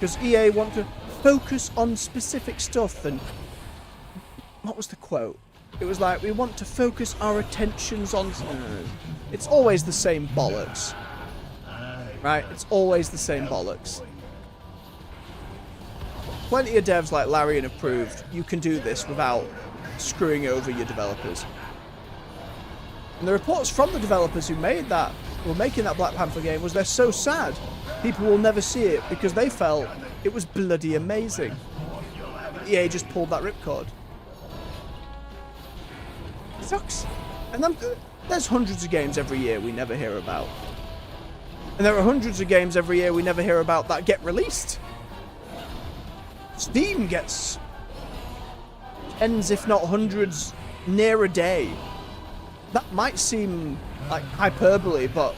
Because EA want to focus on specific stuff, and what was the quote? It was like, we want to focus our attentions on... It's always the same bollocks. Right? It's always the same bollocks. Plenty of devs like Larian have proved you can do this without screwing over your developers. And the reports from the developers who made that, who were making that Black Panther game, was they're so sad people will never see it because they felt it was bloody amazing. EA just pulled that ripcord. It sucks. And then, there's hundreds of games every year we never hear about. And there are hundreds of games every year we never hear about that get released. Steam gets tens, if not hundreds, near a day. That might seem like hyperbole, but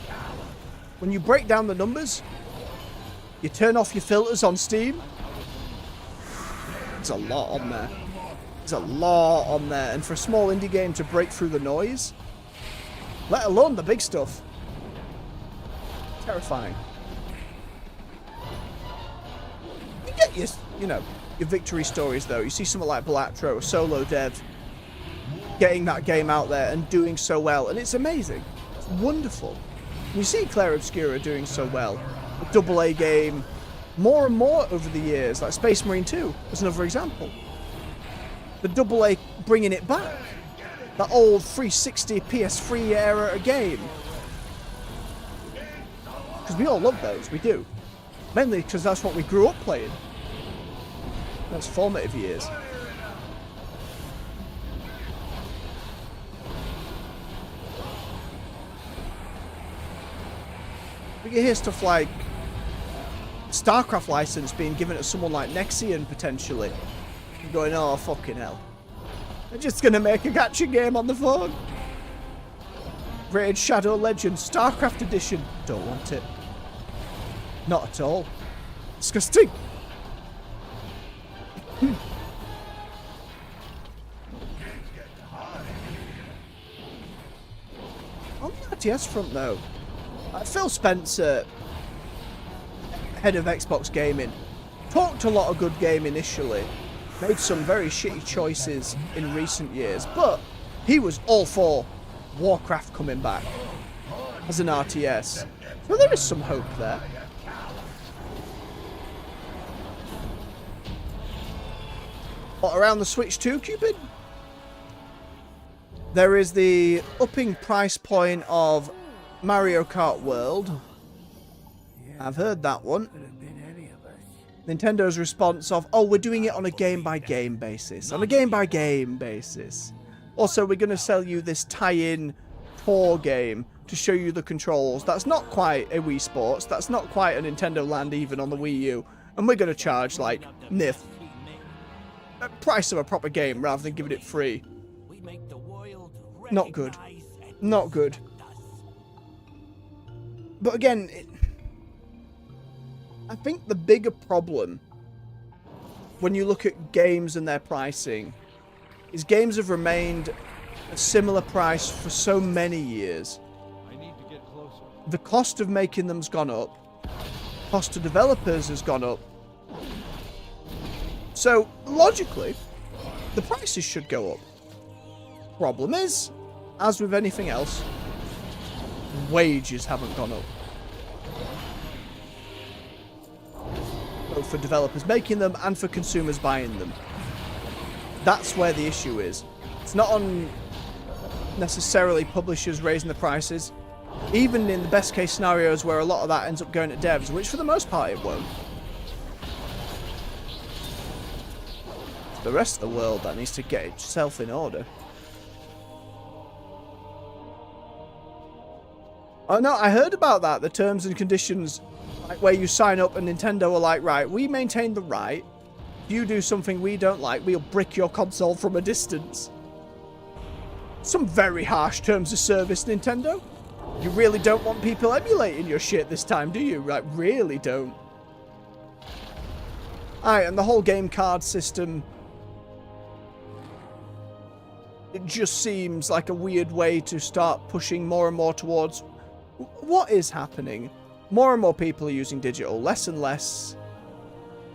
when you break down the numbers, you turn off your filters on Steam, there's a lot on there. There's a lot on there. And for a small indie game to break through the noise, let alone the big stuff, terrifying. You get your victory stories though. You see someone like Balatro, a solo dev, getting that game out there and doing so well, and it's amazing. It's wonderful. And you see Claire Obscura doing so well. A AA game, more and more over the years, like Space Marine 2 is another example. The AA bringing it back. That old 360 PS3 era game. Because we all love those, we do. Mainly because that's what we grew up playing. Those formative years. We can hear stuff like StarCraft license being given to someone like Nexian potentially. You're going, oh fucking hell. They're just gonna make a gacha game on the phone. Raid Shadow Legends StarCraft Edition. Don't want it. Not at all. Disgusting. On the RTS front though, Phil Spencer, head of Xbox Gaming, talked a lot of good game initially, made some very shitty choices in recent years, but he was all for Warcraft coming back as an RTS. So there is some hope there. What, around the Switch 2, Cupid? There is the upping price point of Mario Kart World. I've heard that one. Nintendo's response of, oh, we're doing it on a game-by-game basis. On a game-by-game basis. Also, we're going to sell you this tie-in tour game to show you the controls. That's not quite a Wii Sports. That's not quite a Nintendo Land even on the Wii U. And we're going to charge, like, NIF. A price of a proper game rather than giving it free. Not good. Not good. But again, I think the bigger problem when you look at games and their pricing, is games have remained a similar price for so many years. I need to get closer. The cost of making them's gone up. Cost to developers has gone up. So, logically, the prices should go up. Problem is, as with anything else, wages haven't gone up. Both for developers making them and for consumers buying them. That's where the issue is. It's not on necessarily publishers raising the prices. Even in the best case scenarios where a lot of that ends up going to devs, which for the most part it won't. It's the rest of the world that needs to get itself in order. Oh no, I heard about that. The terms and conditions, like where you sign up and Nintendo are like, right, we maintain the right. If you do something we don't like, we'll brick your console from a distance. Some very harsh terms of service, Nintendo. You really don't want people emulating your shit this time, do you? Like, really don't. Alright, and the whole game card system, it just seems like a weird way to start pushing more and more towards what is happening. More and more people are using digital, less and less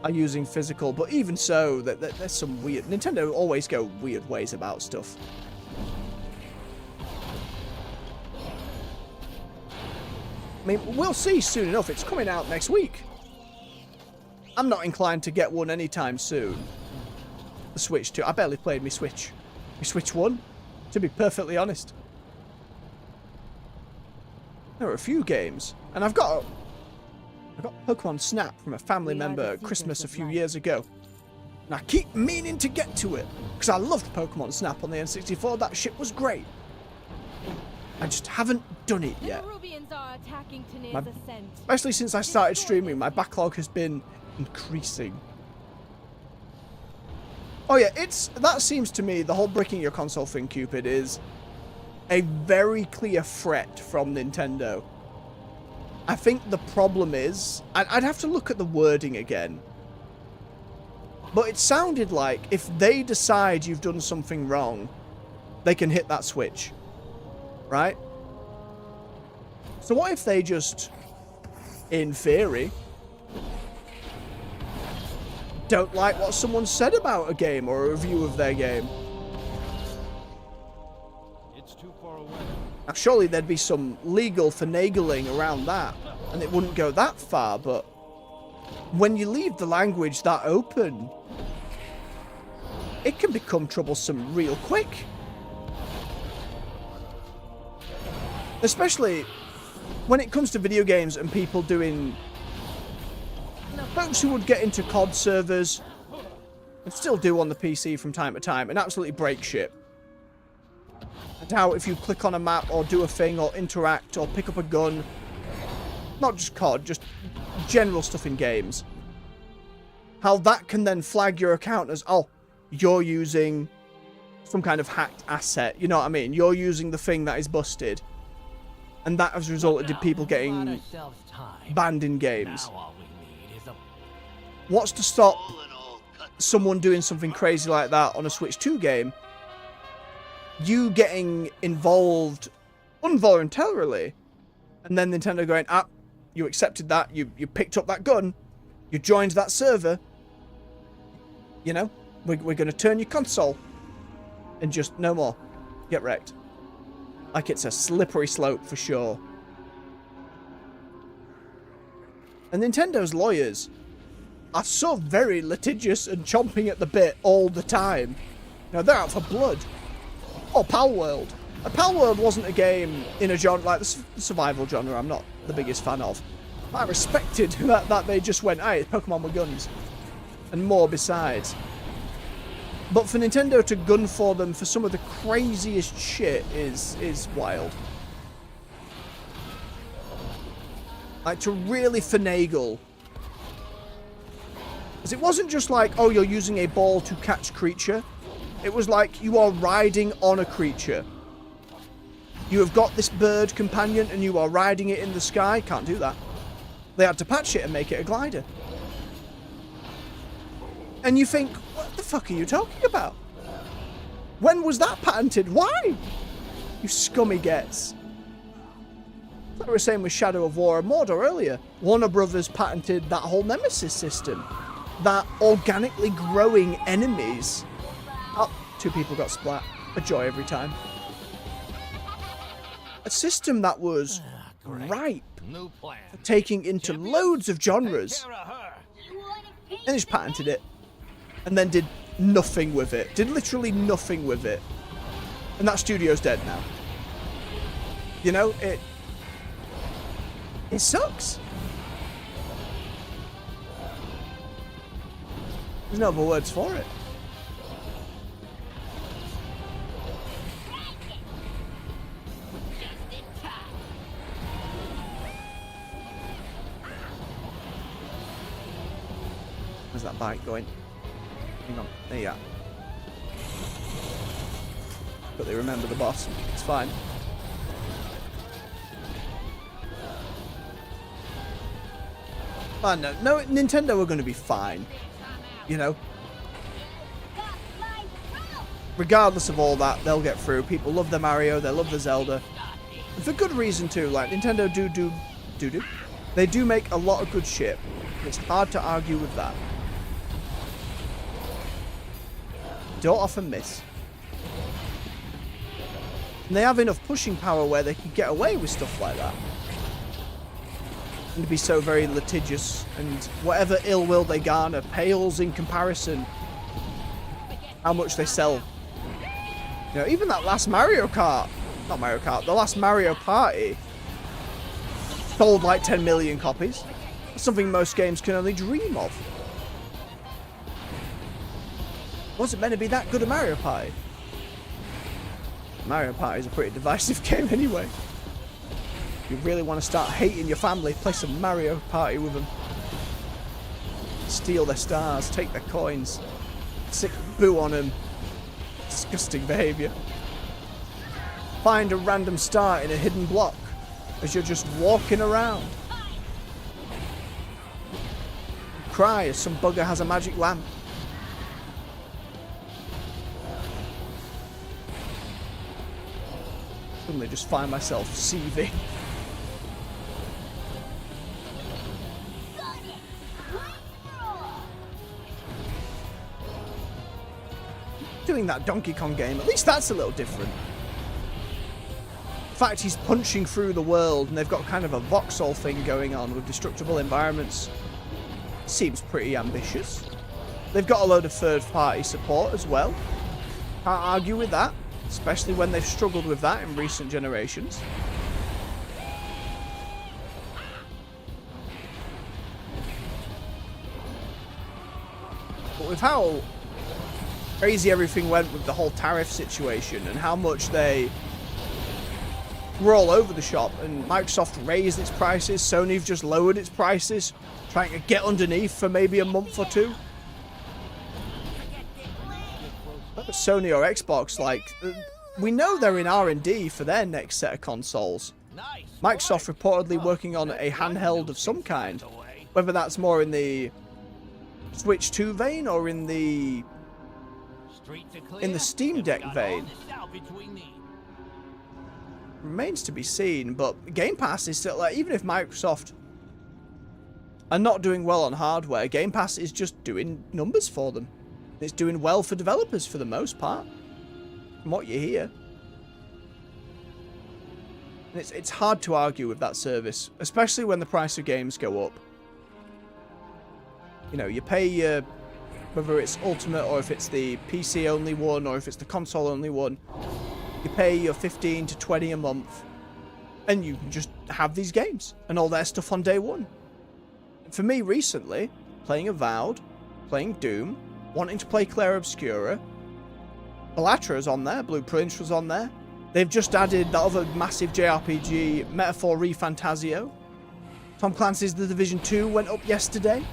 are using physical, but even so, there's some weird... Nintendo always go weird ways about stuff. I mean, we'll see soon enough. It's coming out next week. I'm not inclined to get one anytime soon. The Switch 2. I barely played my Switch. My Switch 1, to be perfectly honest. There are a few games. And I got Pokemon Snap from a family member at Christmas a few years ago. And I keep meaning to get to it. Because I loved Pokemon Snap on the N64. That shit was great. I just haven't done it yet. Especially since I started streaming, my backlog has been increasing. Oh yeah, that seems to me, the whole bricking your console thing, Cupid, is a very clear threat from Nintendo. I think the problem is, I'd have to look at the wording again, but it sounded like if they decide you've done something wrong, they can hit that switch. Right? So what if they just, in theory, don't like what someone said about a game or a review of their game? It's too far away. Now surely there'd be some legal finagling around that, and it wouldn't go that far, but when you leave the language that open, it can become troublesome real quick. Especially when it comes to video games and people doing... folks who would get into COD servers and still do on the PC from time to time and absolutely break shit. And how if you click on a map or do a thing or interact or pick up a gun, not just COD, just general stuff in games, how that can then flag your account as, oh, you're using some kind of hacked asset, you know what I mean? You're using the thing that is busted. And that has resulted in people getting banned in games. What's to stop someone doing something crazy like that on a Switch 2 game? You getting involved involuntarily, and then Nintendo going, ah, you accepted that, you picked up that gun, you joined that server, you know, we're going to turn your console, and just no more. Get wrecked. Like it's a slippery slope for sure. And Nintendo's lawyers are so very litigious and chomping at the bit all the time. You know, they're out for blood. Oh, Pal World. Pal World wasn't a game in a genre like the survival genre I'm not the biggest fan of. I respected that they just went, hey, it's Pokemon with guns. And more besides. But for Nintendo to gun for them for some of the craziest shit is wild. Like, to really finagle. Because it wasn't just like, oh, you're using a ball to catch creature. It was like you are riding on a creature. You have got this bird companion and you are riding it in the sky. Can't do that. They had to patch it and make it a glider. And you think, what the fuck are you talking about? When was that patented? Why? You scummy gets. Like we were saying with Shadow of War and Mordor earlier. Warner Brothers patented that whole Nemesis system. That organically growing enemies. Oh, 2 people got splat. A joy every time. A system that was ripe for taking into loads of genres. And they just patented it. And then did nothing with it. Did literally nothing with it. And that studio's dead now. You know, it sucks. There's no other words for it. Where's that bike going? Hang on. There you are. But they remember the boss. It's fine. Man, no, Nintendo are going to be fine. You know? Regardless of all that, they'll get through. People love the Mario, they love the Zelda. And for good reason too. Like, Nintendo do. They do make a lot of good shit. It's hard to argue with that. Don't often miss. And they have enough pushing power where they can get away with stuff like that. And to be so very litigious, and whatever ill will they garner pales in comparison how much they sell. You know, even that last Mario Kart, not Mario Kart, the last Mario Party sold like 10 million copies. That's something most games can only dream of. Wasn't meant to be that good a Mario Party. Mario Party is a pretty divisive game anyway. If you really want to start hating your family, play some Mario Party with them. Steal their stars, take their coins, sick boo on them. Disgusting behaviour. Find a random star in a hidden block as you're just walking around. Cry as some bugger has a magic lamp. Suddenly just find myself seething. Doing that Donkey Kong game, at least that's a little different. In fact, he's punching through the world and they've got kind of a voxel thing going on with destructible environments. Seems pretty ambitious. They've got a load of third-party support as well. Can't argue with that, especially when they've struggled with that in recent generations. But with how crazy everything went with the whole tariff situation and how much they were all over the shop, and Microsoft raised its prices, Sony've just lowered its prices, trying to get underneath for maybe a month or two. But Sony or Xbox, like, we know they're in R&D for their next set of consoles. Microsoft reportedly working on a handheld of some kind, whether that's more in the Switch 2 vein or in the Steam Deck vein. Remains to be seen, but Game Pass is still, like, even if Microsoft are not doing well on hardware, Game Pass is just doing numbers for them. It's doing well for developers for the most part, from what you hear. And it's hard to argue with that service, especially when the price of games go up. You know, you pay your, whether it's Ultimate or if it's the PC only one or if it's the console only one, you pay your 15 to 20 a month and you can just have these games and all their stuff on day one. For me recently, playing Avowed, playing Doom, wanting to play Clair Obscura, Balattra's on there, Blueprint was on there. They've just added that other massive JRPG, Metaphor ReFantazio. Tom Clancy's The Division 2 went up yesterday.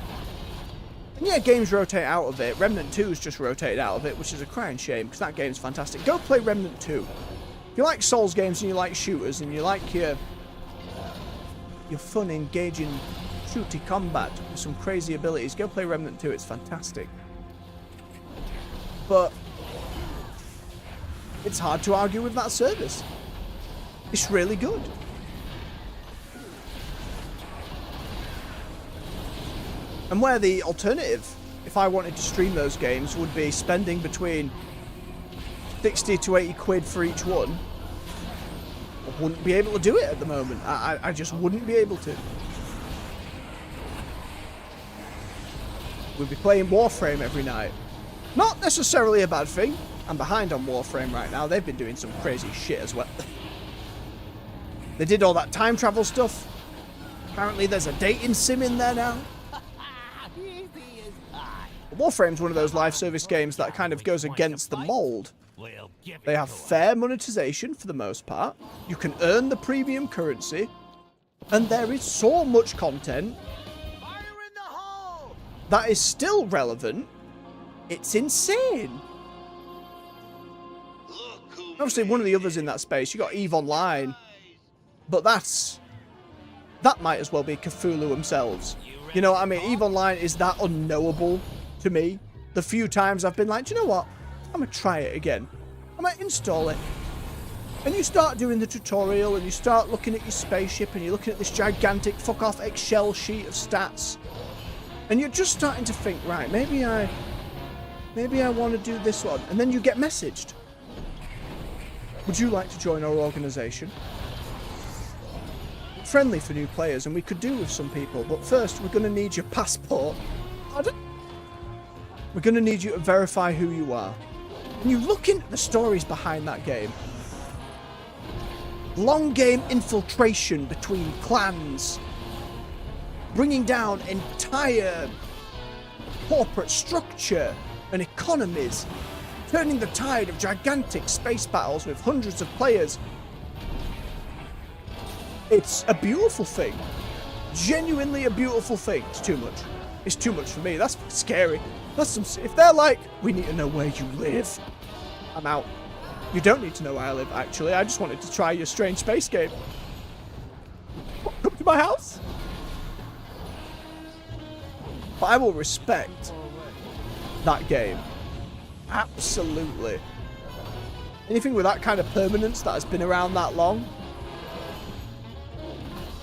And yeah, games rotate out of it. Remnant 2's just rotated out of it, which is a crying shame, because that game's fantastic. Go play Remnant 2. If you like Souls games and you like shooters and you like your fun, engaging, shooty combat with some crazy abilities, go play Remnant 2. It's fantastic. But it's hard to argue with that service. It's really good. And where the alternative, if I wanted to stream those games, would be spending between 60 to 80 quid for each one, I wouldn't be able to do it at the moment. I just wouldn't be able to. We'd be playing Warframe every night. Not necessarily a bad thing. I'm behind on Warframe right now. They've been doing some crazy shit as well. They did all that time travel stuff. Apparently there's a dating sim in there now. Warframe's one of those live service games that kind of goes against the mold. They have fair monetization for the most part. You can earn the premium currency. And there is so much content that is still relevant. It's insane. Obviously, one of the others in that space, you got EVE Online. But that might as well be Cthulhu themselves. You know what I mean? EVE Online is that unknowable to me. The few times I've been like, do you know what? I'm going to try it again. I might install it. And you start doing the tutorial and you start looking at your spaceship and you're looking at this gigantic fuck off Excel sheet of stats. And you're just starting to think, right, maybe I want to do this one. And then you get messaged. Would you like to join our organization? Friendly for new players, and we could do with some people, but first we're going to need your passport. We're going to need you to verify who you are. And you look into the stories behind that game. Long game infiltration between clans. Bringing down entire corporate structure and economies. Turning the tide of gigantic space battles with hundreds of players. It's a beautiful thing. Genuinely a beautiful thing. It's too much. It's too much for me. That's scary. That's some. If they're like, we need to know where you live, I'm out. You don't need to know where I live, actually. I just wanted to try your strange space game. Come to my house. But I will respect that game. Absolutely. Anything with that kind of permanence that has been around that long,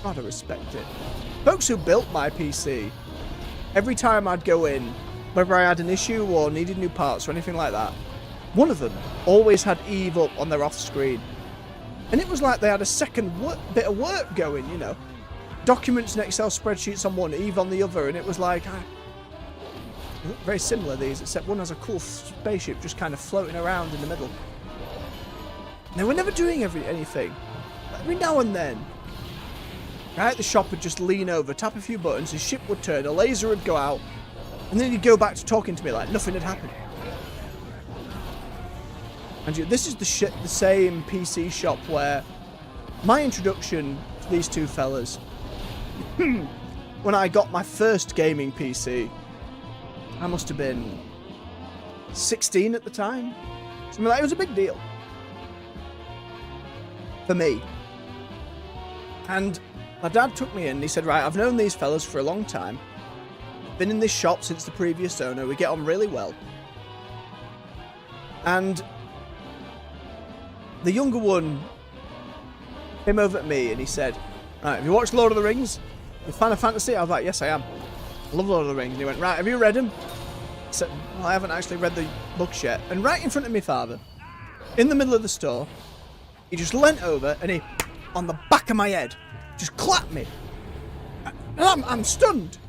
gotta respect it. Folks who built my PC, every time I'd go in, whether I had an issue or needed new parts or anything like that, one of them always had EVE up on their off screen. And it was like they had a second bit of work going, you know. Documents and Excel spreadsheets on one, EVE on the other, and it was like, they look very similar, these, except one has a cool spaceship just kind of floating around in the middle. And they were never doing anything. Every now and then, right, the shop would just lean over, tap a few buttons, his ship would turn, a laser would go out, and then he'd go back to talking to me like nothing had happened. And this is the same PC shop where my introduction to these two fellas, when I got my first gaming PC, I must have been 16 at the time. Something like, it was a big deal. For me. And my dad took me in and he said, right, I've known these fellas for a long time. Been in this shop since the previous owner. We get on really well. And the younger one came over at me and he said, right, have you watched Lord of the Rings? You a fan of fantasy? I was like, yes, I am. I love Lord of the Rings. And he went, right, have you read them? I said, well, I haven't actually read the books yet. And right in front of me father, in the middle of the store, he just leant over and he, on the back of my head, just clapped me. And I'm stunned.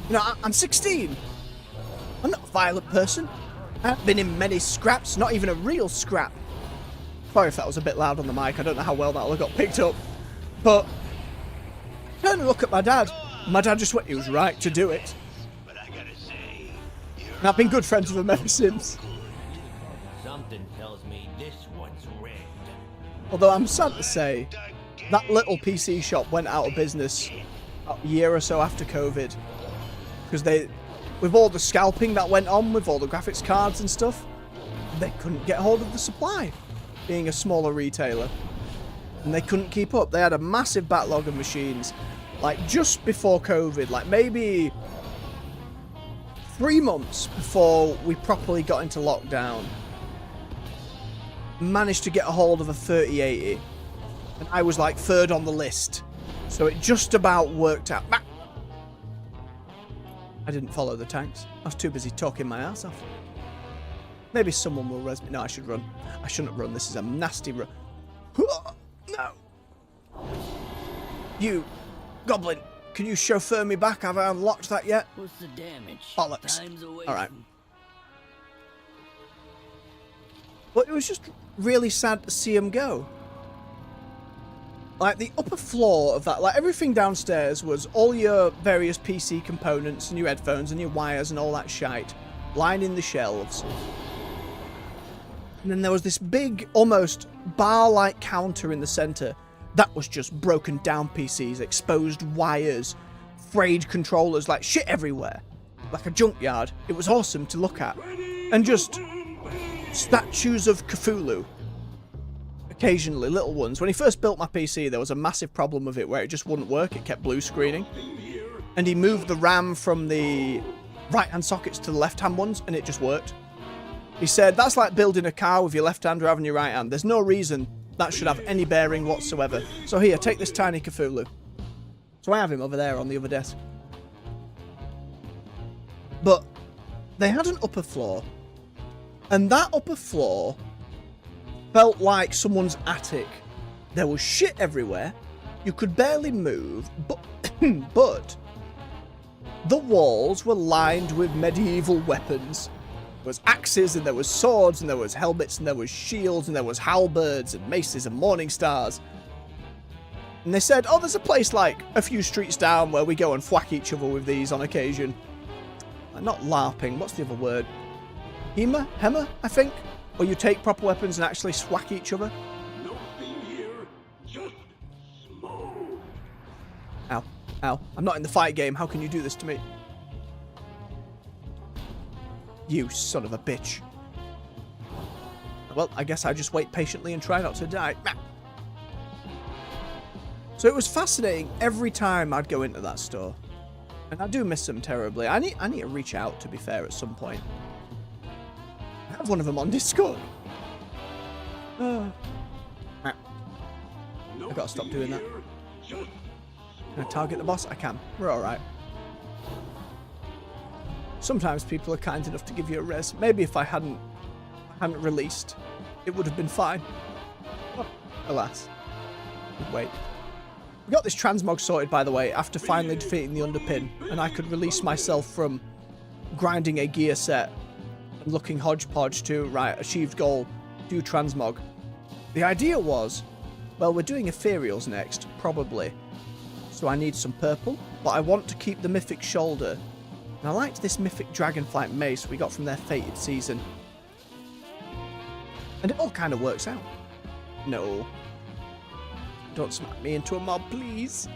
You know, I'm 16. I'm not a violent person. I haven't been in many scraps, not even a real scrap. Sorry if that was a bit loud on the mic. I don't know how well that all got picked up. But I turned and look at my dad. My dad just went, he was right to do it. But I gotta say, And I've been good friends with him ever since. Something tells me this one's rigged. Although I'm sad to say, that little PC shop went out of business a year or so after COVID. Because with all the scalping that went on with all the graphics cards and stuff, they couldn't get hold of the supply, being a smaller retailer. And they couldn't keep up. They had a massive backlog of machines, like just before COVID, like maybe 3 months before we properly got into lockdown, managed to get a hold of a 3080, and I was like 3rd on the list, so it just about worked out. I didn't follow the tanks. I was too busy talking my ass off. Maybe someone will res me. No, I should run. I shouldn't run. This is a nasty run. No. You, Goblin, can you chauffeur me back? Have I unlocked that yet? What's the damage? Bollocks. Time's away. All right. But it was just really sad to see him go. Like, the upper floor of that, like, everything downstairs was all your various PC components and your headphones and your wires and all that shite lining the shelves. And then there was this big, almost bar-like counter in the centre that was just broken down PCs, exposed wires, frayed controllers, like shit everywhere. Like a junkyard. It was awesome to look at. And just statues of Cthulhu. Occasionally, little ones. When he first built my PC, there was a massive problem with it where it just wouldn't work. It kept blue screening. And he moved the RAM from the right-hand sockets to the left-hand ones, and it just worked. He said, that's like building a car with your left hand driving your right hand. There's no reason that should have any bearing whatsoever. So here, take this tiny Cthulhu. So I have him over there on the other desk. But they had an upper floor. And that upper floor felt like someone's attic. There was shit everywhere. You could barely move. But the walls were lined with medieval weapons. There was axes, and there was swords, and there was helmets, and there was shields, and there was halberds, and maces, and morning stars. And they said, oh, there's a place like a few streets down where we go and thwack each other with these on occasion. Not LARPing, what's the other word? Hemmer, I think? Or you take proper weapons and actually thwack each other? Nothing here, just smoke. Ow, ow. I'm not in the fight game, how can you do this to me? You son of a bitch. Well, I guess I just wait patiently and try not to die. So it was fascinating every time I'd go into that store. And I do miss them terribly. I need to reach out, to be fair, at some point. I have one of them on Discord. I gotta stop doing that. Can I target the boss? I can. We're alright. Sometimes people are kind enough to give you a res. Maybe if I hadn't released, it would have been fine. Oh, alas. Wait. We got this transmog sorted, by the way, after finally defeating the underpin, and I could release myself from grinding a gear set and looking hodgepodge to, right, achieved goal, do transmog. The idea was, well, we're doing ethereals next, probably. So I need some purple, but I want to keep the mythic shoulder. And I liked this mythic dragonflight mace we got from their fated season. And it all kind of works out. No. Don't smack me into a mob, please.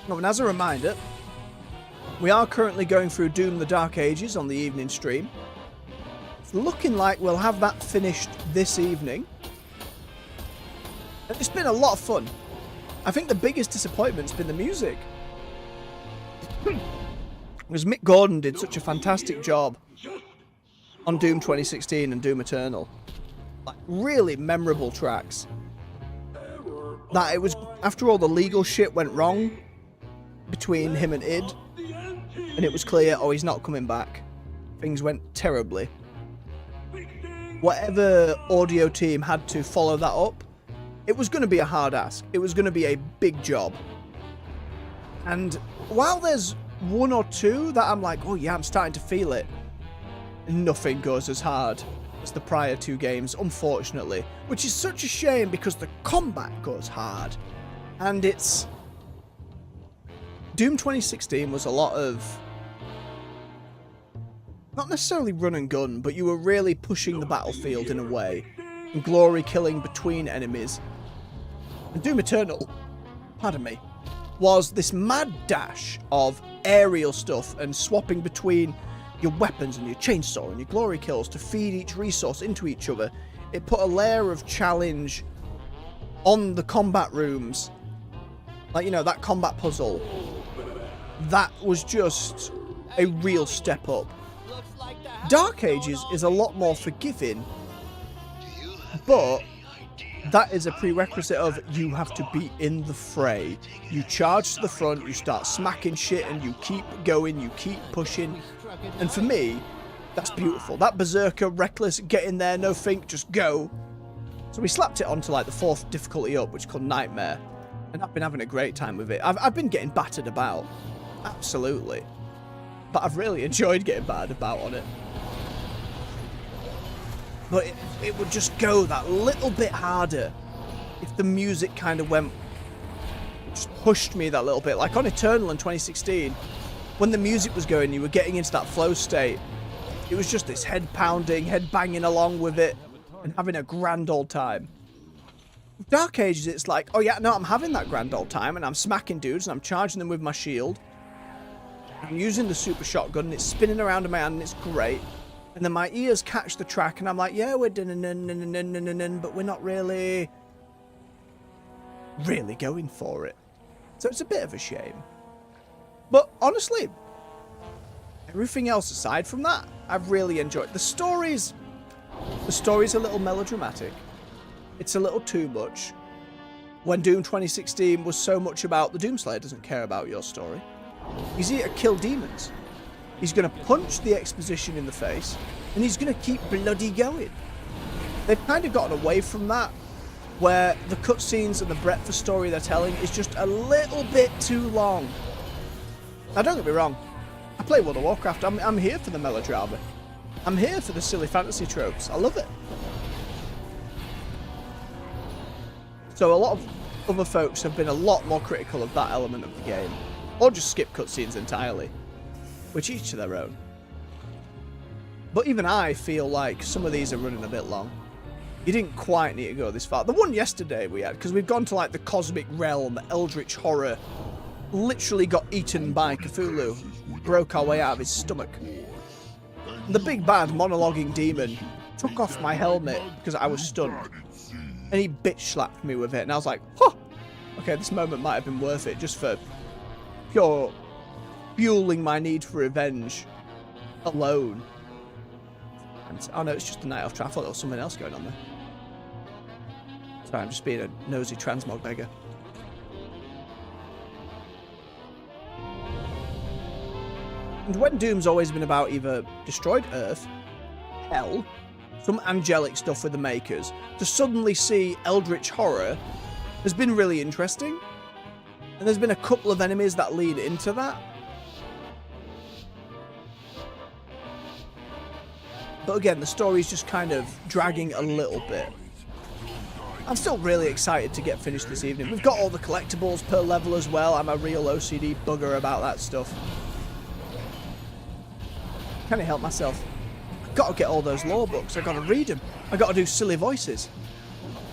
Oh, and as a reminder, we are currently going through Doom the Dark Ages on the evening stream. It's looking like we'll have that finished this evening. And it's been a lot of fun. I think the biggest disappointment's been the music. Because Mick Gordon did such a fantastic job on Doom 2016 and Doom Eternal. Like, really memorable tracks. That it was, after all the legal shit went wrong between him and id, and it was clear, oh, he's not coming back. Things went terribly. Whatever audio team had to follow that up, it was going to be a hard ask. It was going to be a big job. And while there's one or two that I'm like, oh yeah, I'm starting to feel it, nothing goes as hard as the prior two games, unfortunately. Which is such a shame because the combat goes hard. And it's... Doom 2016 was a lot of... not necessarily run and gun, but you were really pushing the battlefield in a way. And glory killing between enemies. And Doom Eternal, pardon me, was this mad dash of aerial stuff and swapping between your weapons and your chainsaw and your glory kills to feed each resource into each other. It put a layer of challenge on the combat rooms Like, you know, that combat puzzle, that was just a real step up. Dark Ages is a lot more forgiving, but that is a prerequisite of you have to be in the fray. You charge to the front, you start smacking shit, and you keep going, you keep pushing. And for me, that's beautiful. That berserker, reckless, get in there, no think, just go. So we slapped it onto like the 4th difficulty up, which is called Nightmare. And I've been having a great time with it. I've been getting battered about. Absolutely. But I've really enjoyed getting battered about on it. But it would just go that little bit harder if the music kind of went, just pushed me that little bit. Like on Eternal in 2016, when the music was going, you were getting into that flow state. It was just this head pounding, head banging along with it, and having a grand old time. With Dark Ages, it's like, oh yeah, no, I'm having that grand old time, and I'm smacking dudes, and I'm charging them with my shield. I'm using the super shotgun, and it's spinning around in my hand, and it's great. And then my ears catch the track, and I'm like, yeah, we're dun-dun-dun-dun-dun-dun-dun, but we're not really going for it. So it's a bit of a shame. But honestly, everything else aside from that, I've really enjoyed. The story's a little melodramatic. It's a little too much. When Doom 2016 was so much about the Doomslayer doesn't care about your story. He's here to kill demons. He's going to punch the exposition in the face, and he's going to keep bloody going. They've kind of gotten away from that, where the cutscenes and the breadth of story they're telling is just a little bit too long. Now, don't get me wrong. I play World of Warcraft. I'm here for the melodrama. I'm here for the silly fantasy tropes. I love it. So a lot of other folks have been a lot more critical of that element of the game. Or just skip cutscenes entirely. Which each to their own. But even I feel like some of these are running a bit long. You didn't quite need to go this far. The one yesterday we had, because we've gone to like the cosmic realm, eldritch horror, literally got eaten by Cthulhu, broke our way out of his stomach. The big bad monologuing demon took off my helmet because I was stunned. And he bitch slapped me with it, and I was like, huh, okay, this moment might have been worth it just for pure fueling my need for revenge alone. And, oh no, it's just a night off. I thought there was something else going on there. Sorry, I'm just being a nosy transmog beggar. And when Doom's always been about either destroyed Earth, hell, some angelic stuff with the Makers, to suddenly see eldritch horror has been really interesting. And there's been a couple of enemies that lead into that. But again, the story's just kind of dragging a little bit. I'm still really excited to get finished this evening. We've got all the collectibles per level as well. I'm a real OCD bugger about that stuff. Can't help myself. I've got to get all those lore books. I've got to read them. I've got to do silly voices.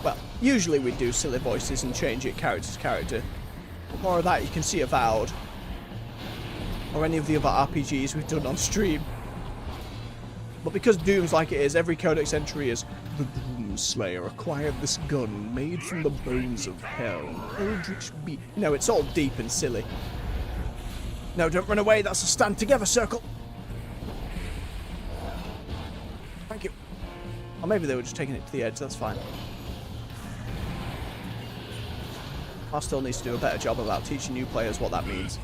Well, usually we do silly voices and change it character to character. More of that you can see Avowed. Or any of the other RPGs we've done on stream. But because Doom's like it is, every codex entry is the Doom Slayer acquired this gun made from the bones of hell. Eldritch beat. No, it's all deep and silly. No, don't run away. That's a stand together circle. Thank you. Or maybe they were just taking it to the edge. That's fine. I still needs to do a better job about teaching new players what that means.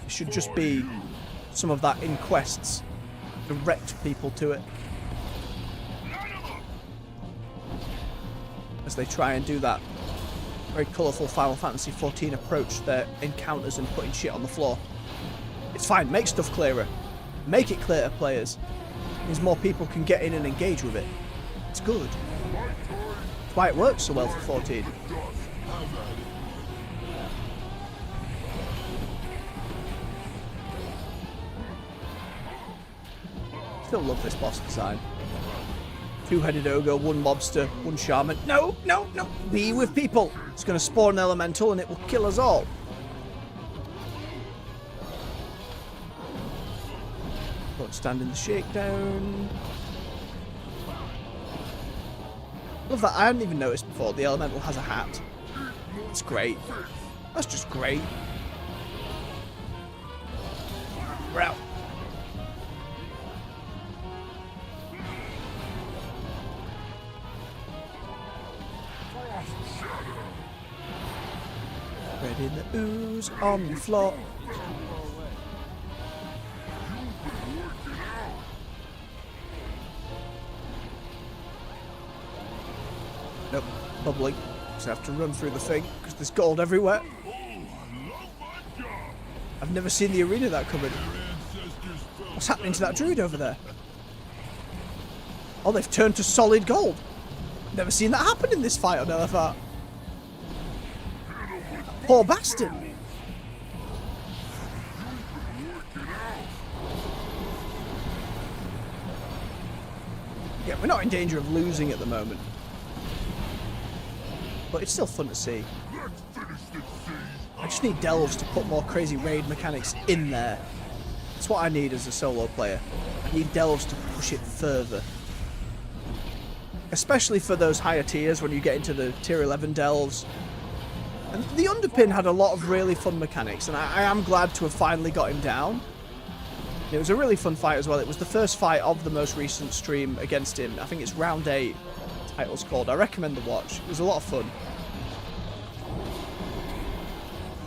It should just be some of that in quests. Direct people to it. As they try and do that very colourful Final Fantasy XIV approach to their encounters and putting shit on the floor. It's fine, make stuff clearer. Make it clear to players. Means more people can get in and engage with it. It's good. That's why it works so well for 14. Still love this boss design. Two-headed ogre, one mobster, one shaman. No, no, no. Be with people. It's going to spawn an elemental and it will kill us all. Don't stand in the shakedown. Love that. I hadn't even noticed before. The elemental has a hat. It's great. That's just great. We're out. Red in the ooze on the floor. Nope, bubbling. Just have to run through the thing because there's gold everywhere. I've never seen the arena that covered. What's happening to that druid over there? Oh, they've turned to solid gold. Never seen that happen in this fight on LFR. Poor bastard. Yeah, we're not in danger of losing at the moment. But it's still fun to see. I just need delves to put more crazy raid mechanics in there. That's what I need as a solo player. I need delves to push it further. Especially for those higher tiers when you get into the tier 11 delves. And the Underpin had a lot of really fun mechanics, and I am glad to have finally got him down. It was a really fun fight as well. It was the first fight of the most recent stream against him. I think it's round 8. Title's called. I recommend the watch. It was a lot of fun.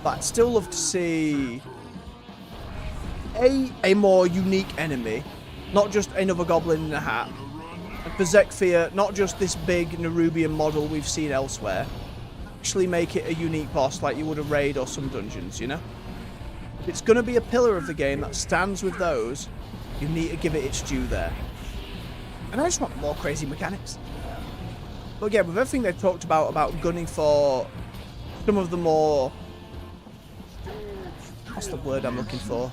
But I'd still love to see a more unique enemy, not just another goblin in a hat. And for Zekfir, not just this big Nerubian model we've seen elsewhere. Actually make it a unique boss like you would a raid or some dungeons, you know? If it's going to be a pillar of the game that stands with those, you need to give it its due there. And I just want more crazy mechanics. But again, with everything they've talked about gunning for some of the more... What's the word I'm looking for?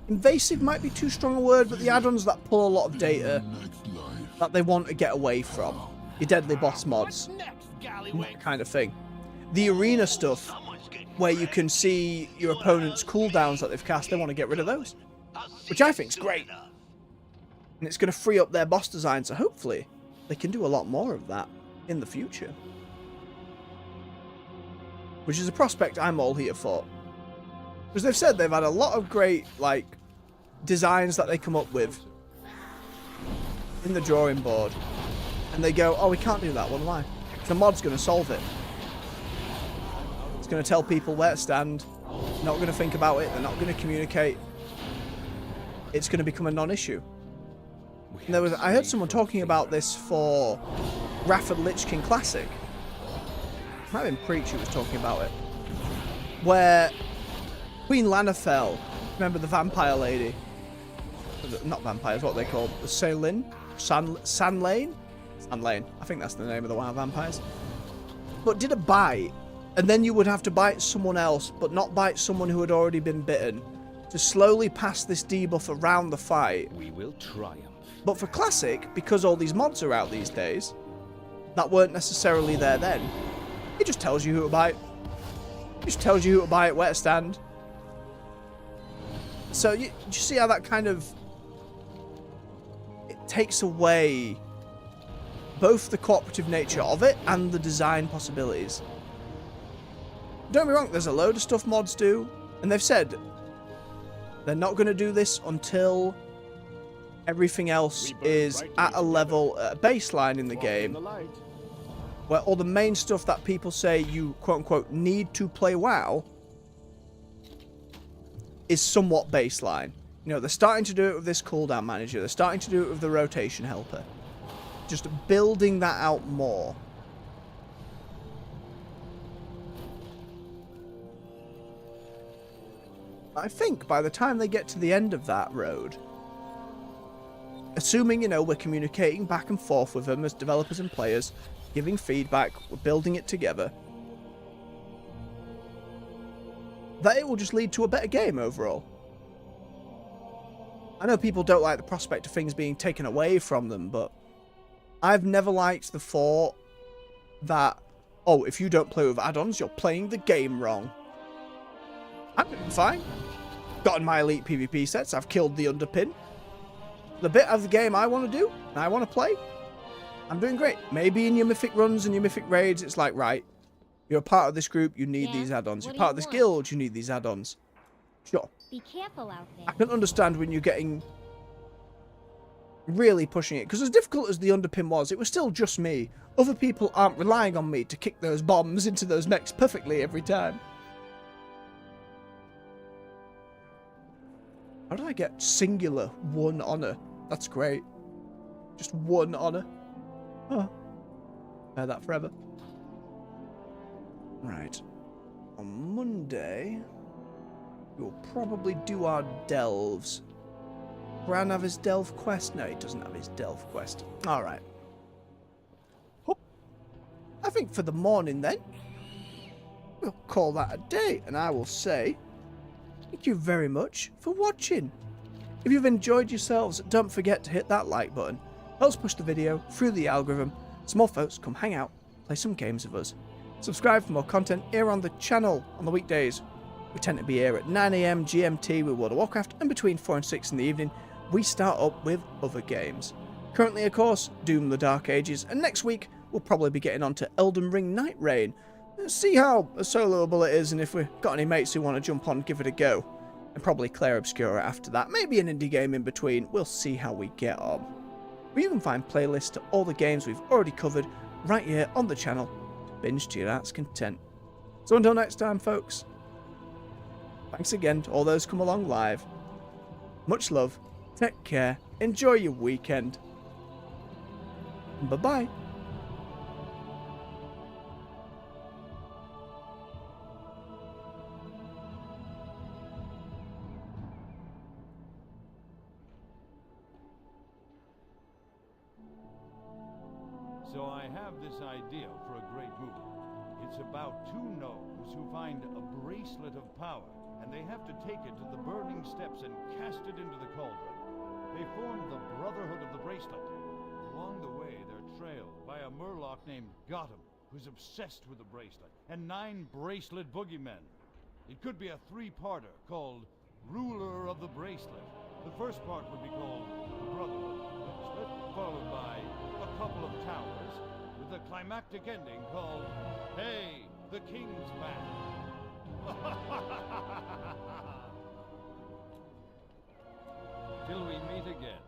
Invasive might be too strong a word, but the add-ons that pull a lot of data that they want to get away from. Your deadly boss mods. That kind of thing. The arena stuff, where you can see your opponent's cooldowns that they've cast, they want to get rid of those. Which I think is great. And it's going to free up their boss design, so hopefully they can do a lot more of that in the future. Which is a prospect I'm all here for. Because they've said they've had a lot of great, like, designs that they come up with in the drawing board. And they go, oh, we can't do that one, why? The mod's going to solve it. It's going to tell people where to stand. Not going to think about it. They're not going to communicate. It's going to become a non-issue. I heard someone talking about this for Rafford Lich King Classic. Might have been Preach who was talking about it. Where Queen Lanafel, remember the vampire lady? Not vampires, what are they called? The Saylin? Sanlane? Sanlane. I think that's the name of the wild vampires. But did a bite, and then you would have to bite someone else, but not bite someone who had already been bitten, to slowly pass this debuff around the fight. We will triumph. But for Classic, because all these mods are out these days, that weren't necessarily there then, it just tells you who to bite. It just tells you who to bite, where to stand. So you see how that kind of... It takes away both the cooperative nature of it and the design possibilities. Don't be wrong, there's a load of stuff mods do, and they've said they're not going to do this until everything else is at a level, a baseline in the game, where all the main stuff that people say you quote-unquote need to play WoW is somewhat baseline. You know, they're starting to do it with this cooldown manager, they're starting to do it with the rotation helper. Just building that out more. I think by the time they get to the end of that road, assuming, you know, we're communicating back and forth with them as developers and players, giving feedback, we're building it together, that it will just lead to a better game overall. I know people don't like the prospect of things being taken away from them, but I've never liked the thought that, oh, if you don't play with add-ons, you're playing the game wrong. I'm doing fine. Gotten my elite PvP sets, I've killed the Underpin. The bit of the game I want to do, and I want to play, I'm doing great. Maybe in your mythic runs and your mythic raids, it's like, right, You're a part of this group, you need Yeah? these add-ons. What You're do part you of this want? guild, you need these add-ons. Sure. Be careful out there. I can understand when you're getting really pushing it, because as difficult as the underpin was, it was still just me. Other people aren't relying on me to kick those bombs into those mechs perfectly every time. How did I get singular 1 honor? That's great. Just 1 honor. Oh. Bear that forever. Right. On Monday, we'll probably do our delves. Bran have his delve quest? No, he doesn't have his delve quest. Alright. I think for the morning then, we'll call that a day, and I will say thank you very much for watching. If you've enjoyed yourselves, don't forget to hit that like button. Helps push the video through the algorithm so more folks come hang out, play some games with us. Subscribe for more content here on the channel on the weekdays. We tend to be here at 9 AM GMT with World of Warcraft, and between 4 and 6 in the evening we start up with other games. Currently, of course, Doom the Dark Ages, and next week we'll probably be getting on to Elden Ring Night Reign. See how soloable it is, and if we've got any mates who want to jump on, give it a go. And probably Clair Obscura after that, maybe an indie game in between. We'll see how we get on. We even find playlists to all the games we've already covered right here on the channel to binge to your heart's content. So until next time, folks, thanks again to all those who come along live. Much love, take care, enjoy your weekend, and bye-bye. So I have this idea for a great movie. It's about two gnomes who find a bracelet of power, and they have to take it to the burning steps and cast it into the cauldron. They form the Brotherhood of the Bracelet. Along the way, they're trailed by a murloc named Gotham, who's obsessed with the bracelet, and 9 bracelet boogeymen. It could be a 3-parter called Ruler of the Bracelet. The first part would be called the Brotherhood of the Bracelet, followed by a couple of towers, with a climactic ending called Hey, the King's Back. Till we meet again.